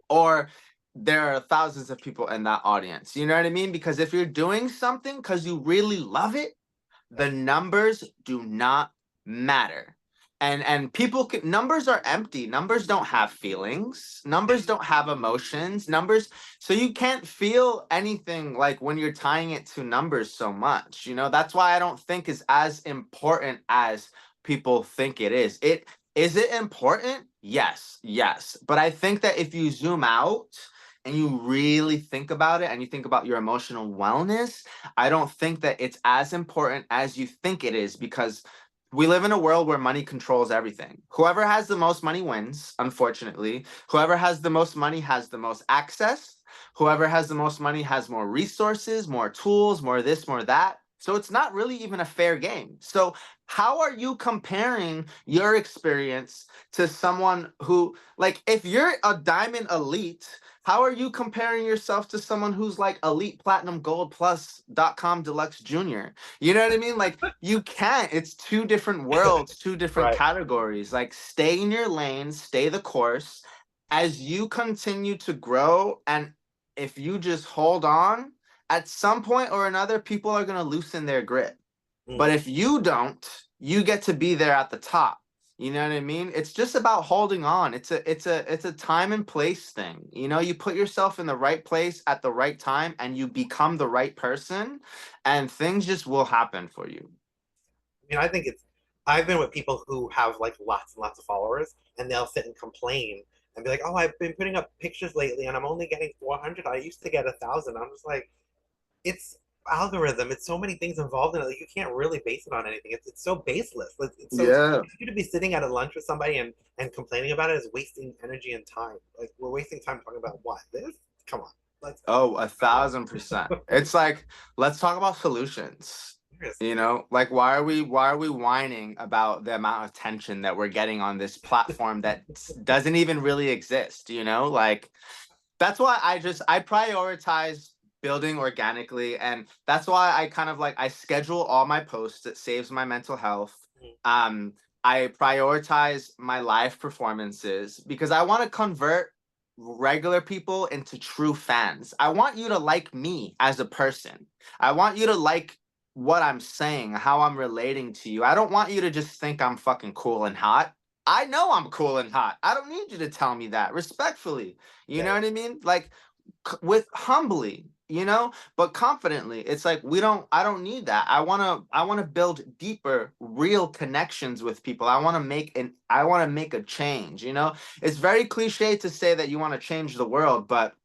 or there are thousands of people in that audience. You know what I mean? Because if you're doing something because you really love it,
Yeah.
the numbers do not matter. And numbers are empty. Numbers don't have feelings. Numbers don't have emotions. Numbers, so you can't feel anything like when you're tying it to numbers so much. That's why I don't think is as important as people think it is. It important? Yes, yes. But I think that if you zoom out and you really think about it and you think about your emotional wellness, I don't think that it's as important as you think it is, because we live in a world where money controls everything. Whoever has the most money wins, unfortunately. Whoever has the most money has the most access. Whoever has the most money has more resources, more tools, more this, more that. So it's not really even a fair game. So how are you comparing your experience to someone who, like, if you're a diamond elite, how are you comparing yourself to someone who's like elite platinum gold plus.com deluxe junior? You know what I mean? Like, you can't. It's 2 different worlds, 2 different
Right.
categories. Like, stay in your lane, stay the course. As you continue to grow, and if you just hold on, at some point or another, people are going to loosen their grip. But
Mm.
if you don't, you get to be there at the top. You know what I mean? It's just about holding on. It's a time and place thing. You put yourself in the right place at the right time and you become the right person, and things just will happen for you.
I mean, I think it's. I've been with people who have like lots and lots of followers, and they'll sit and complain and be like, "Oh, I've been putting up pictures lately, and I'm only getting 400. I used to get 1,000." I'm just like, it's algorithm. It's so many things involved in it. Like, you can't really base it on anything. It's so baseless. It's so
Yeah.
you to be sitting at a lunch with somebody and complaining about it is wasting energy and time. Like, we're wasting time talking about what this. Come on, let's
Oh, a
move on.
1,000%. It's like, let's talk about solutions.
Seriously.
Like, why are we whining about the amount of tension that we're getting on this platform that doesn't even really exist? Like, that's why I prioritize building organically, and that's why I kind of like I schedule all my posts. It saves my mental health.
Mm.
um I prioritize my live performances because I want to convert regular people into true fans. I want you to like me as a person. I want you to like what I'm saying, how I'm relating to you. I don't want you to just think I'm fucking cool and hot. I know I'm cool and hot. I don't need you to tell me that respectfully. You
Yeah,
know what I mean? Like with humbly, but confidently. It's like I don't need that. I want to build deeper, real connections with people. I want to make a change, It's very cliche to say that you want to change the world, but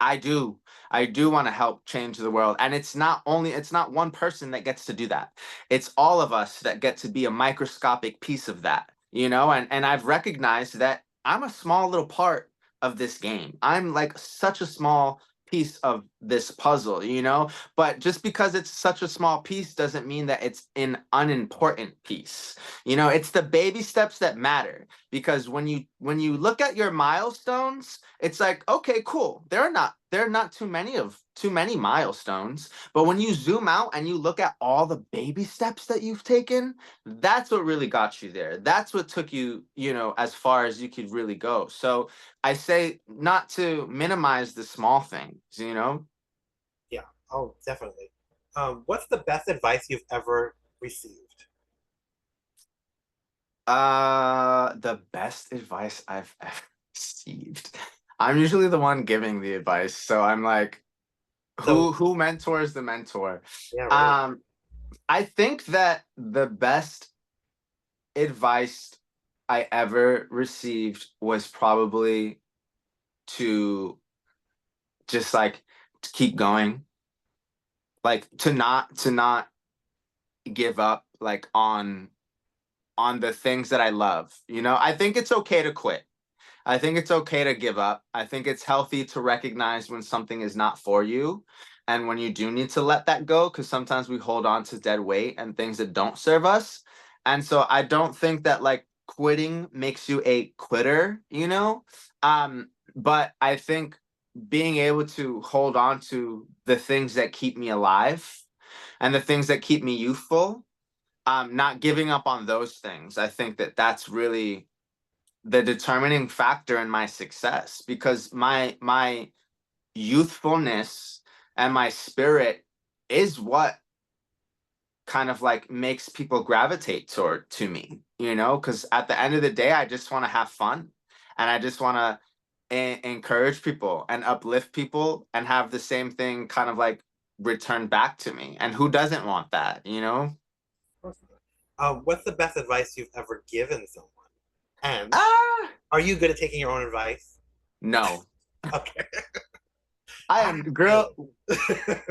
I do. I do want to help change the world. And it's not one person that gets to do that. It's all of us that get to be a microscopic piece of that, And I've recognized that I'm a small little part of this game. I'm like such a small piece of this puzzle, But just because it's such a small piece doesn't mean that it's an unimportant piece. It's the baby steps that matter, because when you look at your milestones, it's like, okay, cool. There are not too many milestones, but when you zoom out and you look at all the baby steps that you've taken, that's what really got you there. That's what took you, as far as you could really go. So I say not to minimize the small things.
yeah. Oh, definitely. What's the best advice you've ever received?
The best advice I've ever received. I'm usually the one giving the advice, so I'm like,
So,
who mentors the mentor?
yeah, right.
Um, I think that the best advice I ever received was probably to just like to keep going, like to not give up like on the things that I love. I think it's okay to quit. I think it's okay to give up. I think it's healthy to recognize when something is not for you and when you do need to let that go, because sometimes we hold on to dead weight and things that don't serve us. And so I don't think that like quitting makes you a quitter. But I think being able to hold on to the things that keep me alive and the things that keep me youthful, not giving up on those things. I think that that's really the determining factor in my success, because my youthfulness and my spirit is what kind of like makes people gravitate toward to me, because at the end of the day I just want to have fun, and I just want to encourage people and uplift people and have the same thing kind of like return back to me, and who doesn't want that?
What's the best advice you've ever given someone? And
Ah,
are you good at taking your own advice?
no,
Okay.
I
I
am
feel
girl.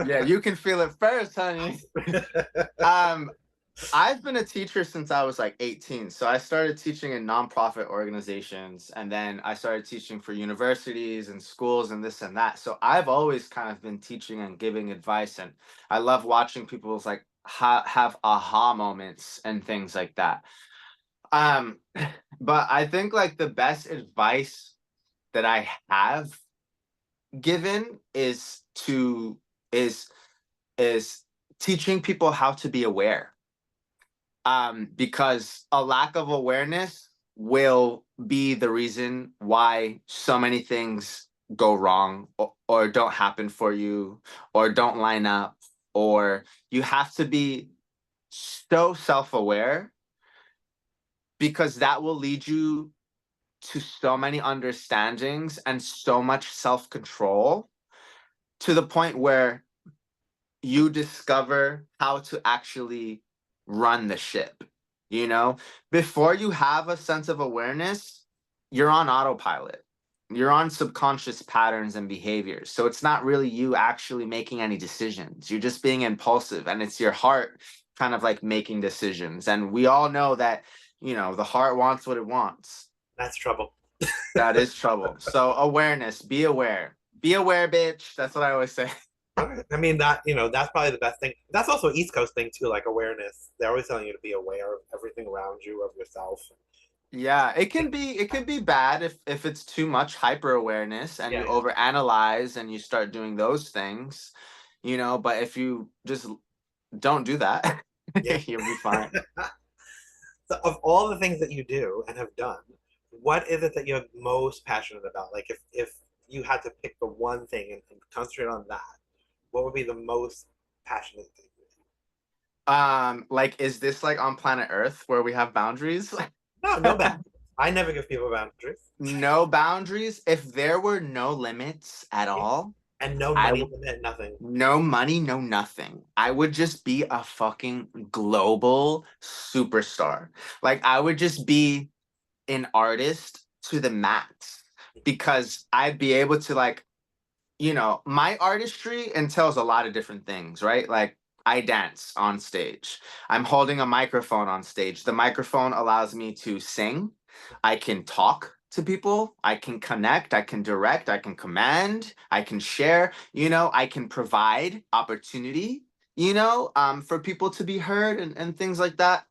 Yeah, you can feel it first, honey. um I've been a teacher since I was like 18. So I started teaching in nonprofit organizations, and then I started teaching for universities and schools and this and that. So I've always kind of been teaching and giving advice, and I love watching people's like have aha moments and things like that. Um but I think like the best advice that I have given is is teaching people how to be aware, because a lack of awareness will be the reason why so many things go wrong, or don't happen for you, or don't line up, or you have to be so self-aware, because that will lead you to so many understandings and so much self-control, to the point where you discover how to actually run the ship. You know, before you have a sense of awareness, you're on autopilot. You're on subconscious patterns and behaviors. So it's not really you actually making any decisions. You're just being impulsive, and it's your heart kind of like making decisions. And we all know that, the heart wants what it wants.
That's trouble.
That is trouble. So awareness, be aware. Be aware, bitch. That's what I always say.
Okay. I mean that that's probably the best thing. That's also an East Coast thing too, like awareness. They're always telling you to be aware of everything around you, of yourself.
Yeah, it can be bad if it's too much hyper awareness and you
Yeah,
overanalyze and you start doing those things, but if you just don't do that,
yeah,
you'll be fine.
yeah. So, of all the things that you do and have done, what is it that you're most passionate about? Like, if you had to pick the one thing and concentrate on that, what would be the most passionate thing?
Like, is this like on planet Earth where we have boundaries?
No, no bad. I never give people boundaries.
No boundaries. If there were no limits at
Yeah.
all,
And no
I
money
would
limit, nothing.
no money, no nothing. I would just be a fucking global superstar. Like I would just be an artist to the max because I'd be able to like, my artistry entails a lot of different things, right? Like I dance on stage. I'm holding a microphone on stage. The microphone allows me to sing. I can talk to people. I can connect. I can direct. I can command. I can share. I can provide opportunity, for people to be heard and things like that.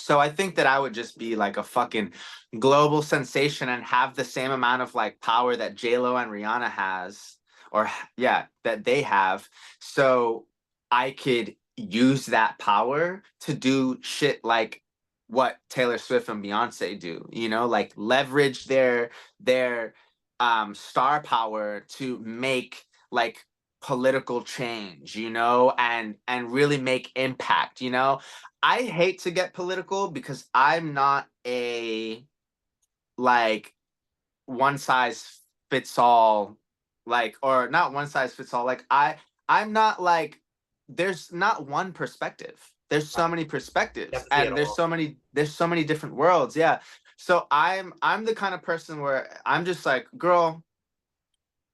So I think that I would just be like a fucking global sensation and have the same amount of like power that J-Lo and Rihanna has, or yeah, that they have. So I could use that power to do shit like what Taylor Swift and Beyonce do, like leverage their star power to make like political change, and really make impact, I hate to get political because I'm not a like one size fits all, like, or not one size fits all. Like I'm not like there's not one perspective. There's so many
You
perspectives
have to see it
and there's
all.
so many different worlds. Yeah. So I'm the kind of person where I'm just like, girl,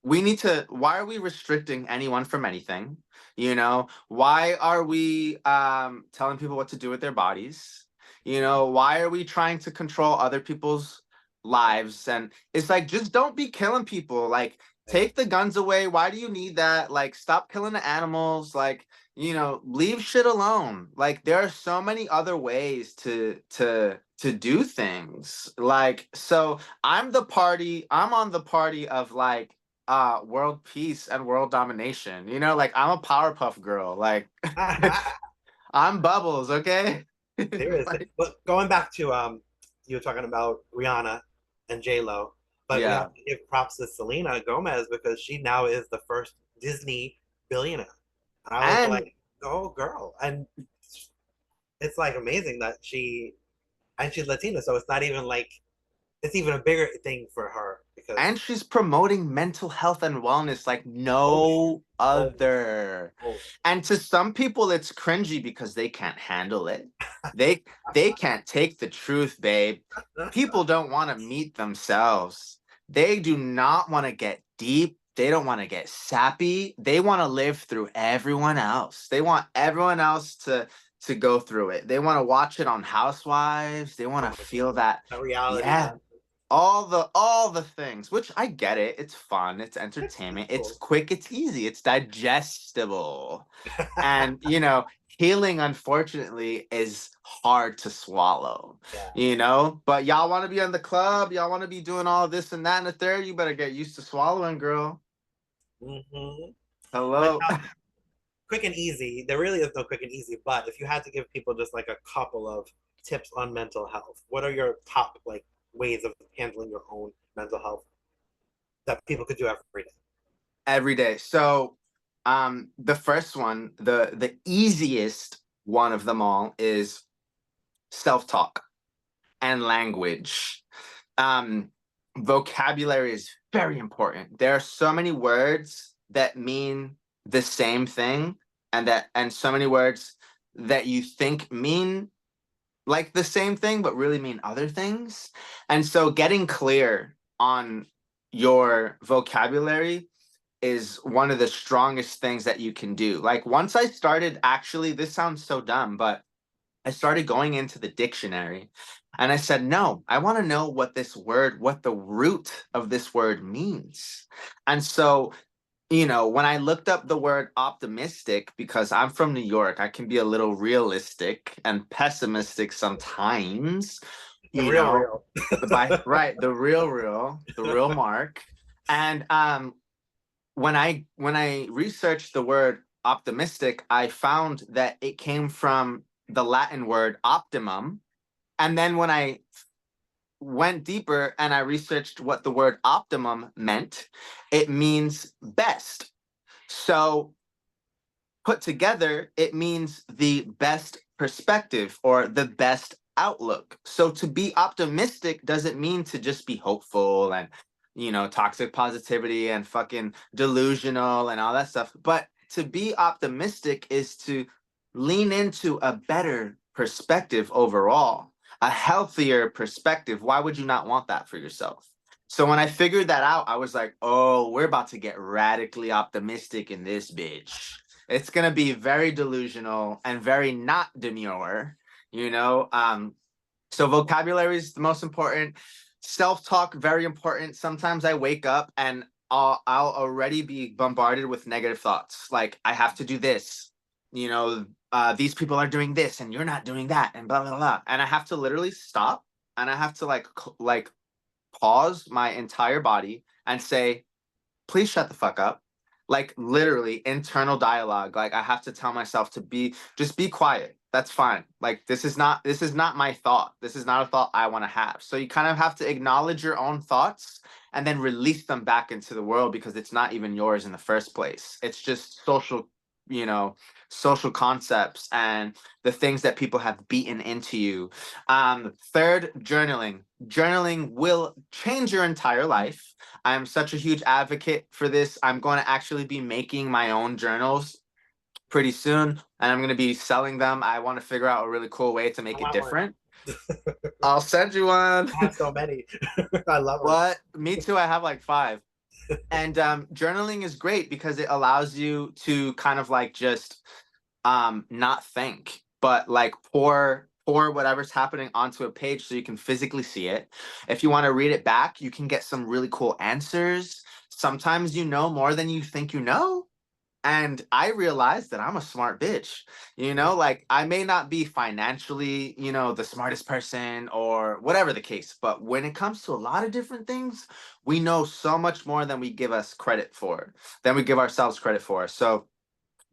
why are we restricting anyone from anything? Why are we telling people what to do with their bodies? Why are we trying to control other people's lives? And it's like, just don't be killing people. Like,
Yeah.
take the guns away. Why do you need that? Like, stop killing the animals. Like, leave shit alone. Like, there are so many other ways to do things. Like, so I'm on the party of like world peace and world domination. Like I'm a Powerpuff Girl. Like I'm Bubbles, okay?
Seriously.
Like,
But going back to you were talking about Rihanna and J Lo, but we
yeah.
have to give props to Selena Gomez because she now is the first Disney billionaire. And I was
And
like, go girl. And it's like amazing that she's Latina, so it's not even like it's even a bigger thing for her because
and she's promoting mental health and wellness like
always,
no
always,
other.
always.
And to some people it's cringy because they can't handle it. They can't take the truth, babe. People don't want to meet themselves. They do not want to get deep. They don't want to get sappy. They want to live through everyone else. They want everyone else to go through it. They want to watch it on Housewives. They want
Oh
to
my
feel
goodness.
that.
A reality
Yeah,
that
all the things, which I get it. It's fun, it's
it's
entertainment, it's
cool.
quick, it's easy, it's digestible. And healing unfortunately is hard to swallow.
Yeah.
But y'all want to be on the club, y'all want to be doing all this and that and the third, you better get used to swallowing, girl.
Hmm. But
Hello.
quick and easy, there really is no quick and easy, but if you had to give people just like a couple of tips on mental health, what are your top like ways of handling your own mental health that people could do every day?
Every day. So the first one, the easiest one of them all is self-talk and language. Um, Vocabulary is very important. There are so many words that mean the same thing, and so many words that you think mean like the same thing, but really mean other things. And so getting clear on your vocabulary is one of the strongest things that you can do. Like once I started, actually, this sounds so dumb, but I started going into the dictionary and I said, no, I want to know what the root of this word means. And so, when I looked up the word optimistic, because I'm from New York, I can be a little realistic and pessimistic sometimes,
The
you
real,
know,
real.
right, the real mark. And when I researched the word optimistic, I found that it came from the Latin word optimum. And then when I went deeper and I researched what the word optimum meant, it means best. So put together, it means the best perspective or the best outlook. So to be optimistic doesn't mean to just be hopeful and, toxic positivity and fucking delusional and all that stuff. But to be optimistic is to lean into a better perspective overall, a healthier perspective. Why would you not want that for yourself? So when I figured that out, I was like, oh, we're about to get radically optimistic in this bitch. It's gonna be very delusional and very not demure, you know. So vocabulary is the most important. Self-talk, very important. Sometimes I wake up and I'll already be bombarded with negative thoughts. Like, I have to do this, these people are doing this and you're not doing that, and blah blah blah. And I have to literally stop, and I have to like pause my entire body and say, please shut the fuck up. Like, literally internal dialogue. Like, I have to tell myself to just be quiet. That's fine. Like, this is not my thought. This is not a thought I want to have. So you kind of have to acknowledge your own thoughts and then release them back into the world, because it's not even yours in the first place. It's just you know, social concepts and the things that people have beaten into you. Third, journaling. Journaling will change your entire life. I'm such a huge advocate for this. I'm going to actually be making my own journals pretty soon, and I'm going to be selling them. I want to figure out a really cool way to
I
make it
want one.
different. I'll send you one.
I have so many. I love them.
What? Me too. I have like 5. And journaling is great because it allows you to kind of like just not think, but like pour whatever's happening onto a page so you can physically see it. If you want to read it back, you can get some really cool answers. Sometimes you know more than you think you know. And I realized that I'm a smart bitch. Like, I may not be financially, the smartest person or whatever the case, but when it comes to a lot of different things, we know so much more than we give than we give ourselves credit for. So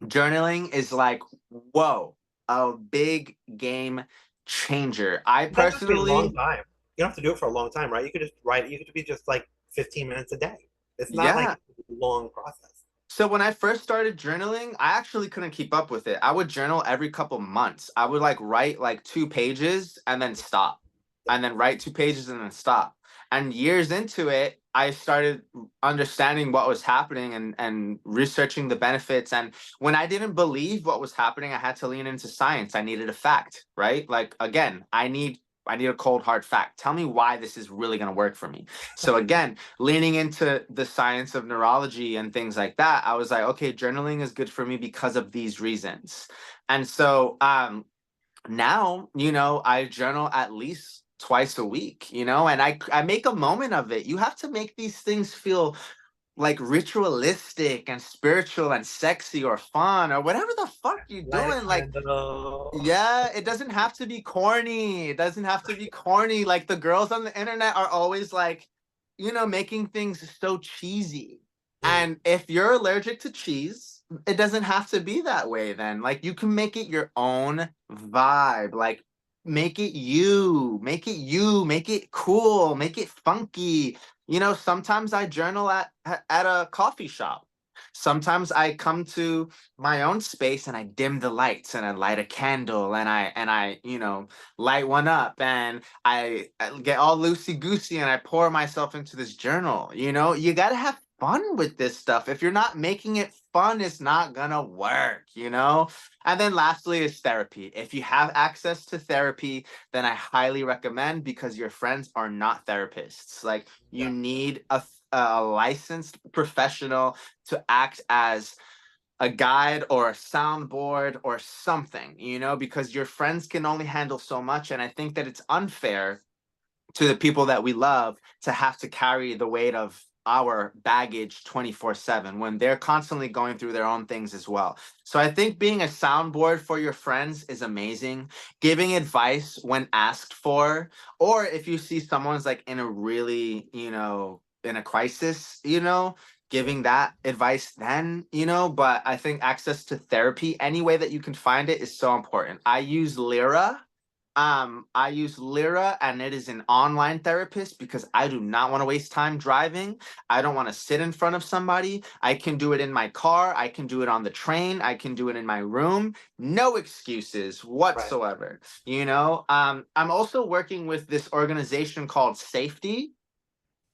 journaling is like, whoa, a big game changer. I
It doesn't have to be a long
personally,
time. You don't have to do it for a long time, right? You could just write. You could be just like 15 minutes a day. It's not like
yeah.
a long process.
So when I first started journaling, I actually couldn't keep up with it. I would journal every couple months. I would like write like 2 pages and then stop,
Yeah.
and then write 2 pages and then stop. And years into it, I started understanding what was happening and researching the benefits. And when I didn't believe what was happening, I had to lean into science. I needed a fact, right? Like, again, I need a cold hard fact. Tell me why this is really going to work for me. So again, leaning into the science of neurology and things like that, I was like, okay, journaling is good for me because of these reasons. And so now, I journal at least twice a week, and I make a moment of it. You have to make these things feel like ritualistic and spiritual and sexy or fun or whatever the fuck you're
Light a
doing. Like,
candle.
yeah, it doesn't have to be corny. It doesn't have to be corny. Like, the girls on the internet are always like, making things so cheesy.
Mm.
And if you're allergic to cheese, it doesn't have to be that way then. Like, you can make it your own vibe. Like, make it cool, make it funky. Sometimes I journal at a coffee shop. Sometimes I come to my own space and I dim the lights and I light a candle and I light one up, and I get all loosey goosey and I pour myself into this journal. You got to have fun with this stuff. If you're not making it fun, it's not gonna work. And then lastly is therapy. If you have access to therapy, then I highly recommend, because your friends are not therapists. Like, you
Yeah.
need a licensed professional to act as a guide or a soundboard or something, because your friends can only handle so much. And I think that it's unfair to the people that we love to have to carry the weight of our baggage 24/7 when they're constantly going through their own things as well. So I think being a soundboard for your friends is amazing. Giving advice when asked for, or if you see someone's like in a really, in a crisis, giving that advice then, but I think access to therapy any way that you can find it is so important. I use Lyra. I use Lyra, and it is an online therapist because I do not want to waste time driving. I don't want to sit in front of somebody. I can do it in my car. I can do it on the train. I can do it in my room. No excuses
Right.
whatsoever. I'm also working with this organization called Safety.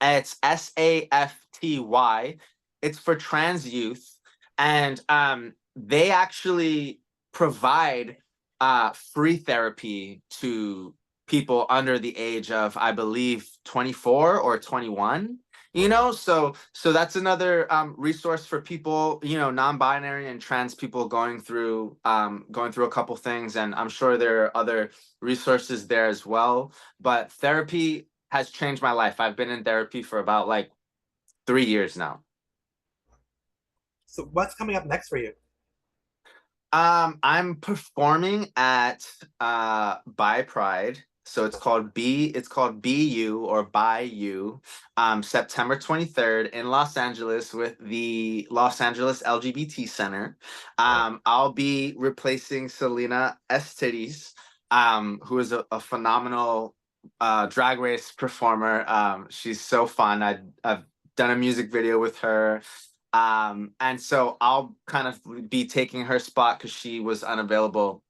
It's SAFTY. It's for trans youth, and they actually provide free therapy to people under the age of, I believe, 24 or 21.
Oh, wow.
So that's another resource for people, non-binary and trans people going through a couple things, and I'm sure there are other resources there as well. But therapy has changed my life. I've been in therapy for about like 3 years now.
So what's coming up next for you?
I'm performing at Bi Pride. So it's called BU or By You, September 23rd in Los Angeles with the Los Angeles LGBT Center.
Oh,
I'll be replacing Selena Estides, who is a phenomenal drag race performer. She's so fun. I've done a music video with her. And so I'll kind of be taking her spot because she was unavailable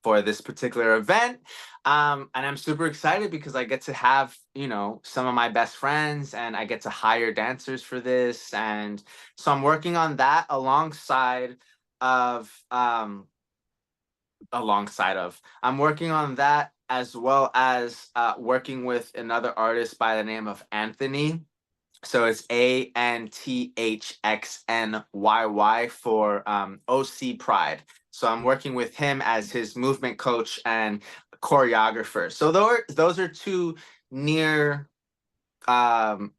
for this particular event. And I'm super excited because I get to have, some of my best friends, and I get to hire dancers for this. And so I'm working on that of I'm working on that as well as working with another artist by the name of Anthony. So it's ANTHXNYY for OC Pride. So I'm working with him as his movement coach and choreographer. So those are two near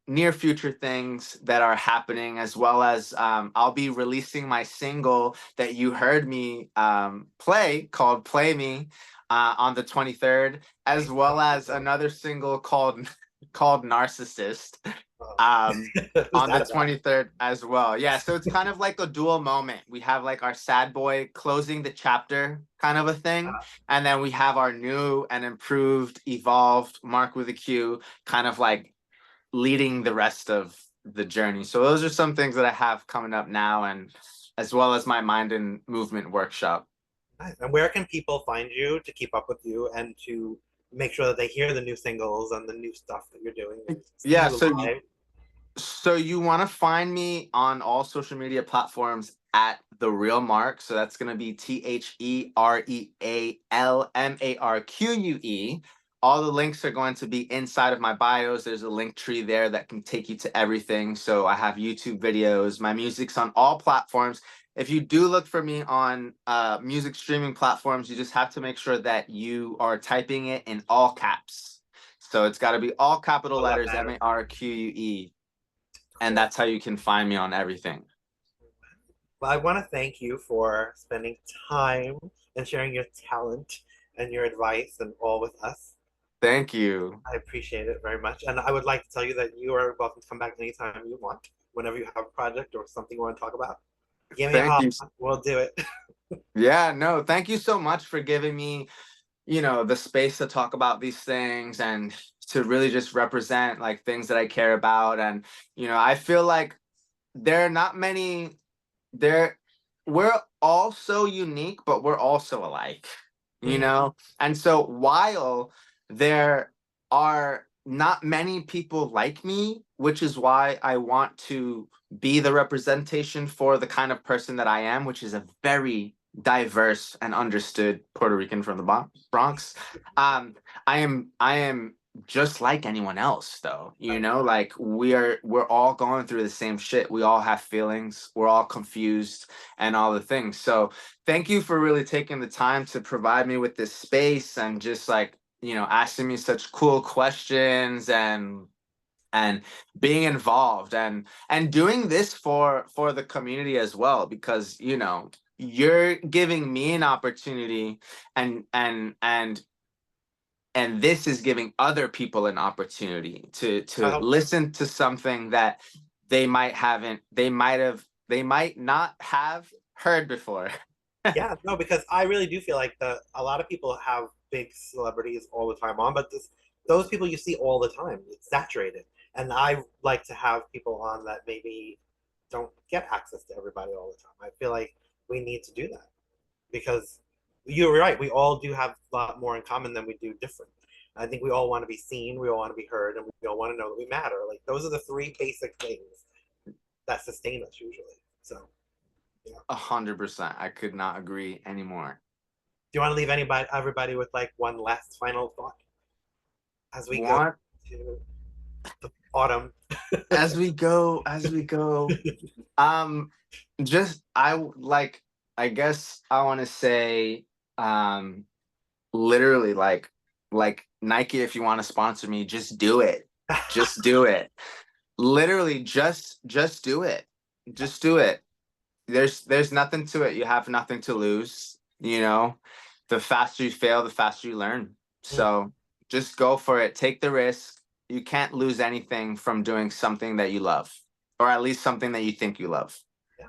near future things that are happening, as well as I'll be releasing my single that you heard me play, called Play Me, on the 23rd, as
nice.
well as another single called called Narcissist,
Oh.
um
Who's
on the
that about?
23rd as well. Yeah, so it's kind of like a dual moment. We have like our sad boy closing the chapter kind of a thing, and then we have our new and improved, evolved Mark with a Q, kind of like leading the rest of the journey. So those are some things that I have coming up now, and as well as my mind and movement workshop.
Nice. And where can people find you to keep up with you and to make sure that they hear the new singles and the new stuff that you're doing and see
Yeah,
you
so
live?
you want to find me on all social media platforms at The Real Mark. So that's going to be TheRealMarQue. All the links are going to be inside of my bios. There's a link tree there that can take you to everything. So I have YouTube videos. My music's on all platforms. If you do look for me on music streaming platforms, you just have to make sure that you are typing it in all caps. So it's got to be all capital
Oh, that
letters,
matters.
MARQUE, and
Cool.
that's how you can find me on everything.
Well, I want to thank you for spending time and sharing your talent and your advice and all with us.
Thank you.
I appreciate it very much. And I would like to tell you that you are welcome to come back anytime you want, whenever you have a project or something you want to talk about. Give me a
Thank
call.
you.
We'll do it.
Yeah, no, thank you so much for giving me, the space to talk about these things and to really just represent like things that I care about. And, I feel like there are not many there we're all so unique, but we're also alike,
Mm,
and so while there are not many people like me, which is why I want to be the representation for the kind of person that I am, which is a very diverse and understood Puerto Rican from the Bronx. I am just like anyone else, though.
right.
Like we're all going through the same shit. We all have feelings, we're all confused, and all the things. So thank you for really taking the time to provide me with this space, and just like, asking me such cool questions, and being involved, and doing this for the community as well, because you're giving me an opportunity, and this is giving other people an opportunity
I
to
hope so.
listen to something that they might not have heard before.
Yeah, no, because I really do feel like a lot of people have big celebrities all the time on, but those people you see all the time, it's saturated. And I like to have people on that maybe don't get access to everybody all the time. I feel like we need to do that because you're right. We all do have a lot more in common than we do different. I think we all want to be seen, we all want to be heard, and we all want to know that we matter. Like those are the three basic things that sustain us usually. So, yeah.
100%. I could not agree anymore.
Do you want to leave everybody with like one last final thought as we go
What?
to the autumn?
As we go, um, just I guess I want to say, um, literally, like Nike, if you want to sponsor me, just do it. Just do it. Literally, just do it. Just do it. There's nothing to it. You have nothing to lose. You know, the faster you fail, the faster you learn.
Mm,
So just go for it. Take the risk. You can't lose anything from doing something that you love, or at least something that you think you love.
yeah.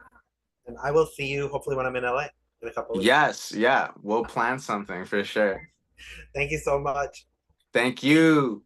And I will see you hopefully when I'm in LA in a couple of weeks.
Yes, yeah, we'll plan something for sure.
Thank you so much.
Thank you.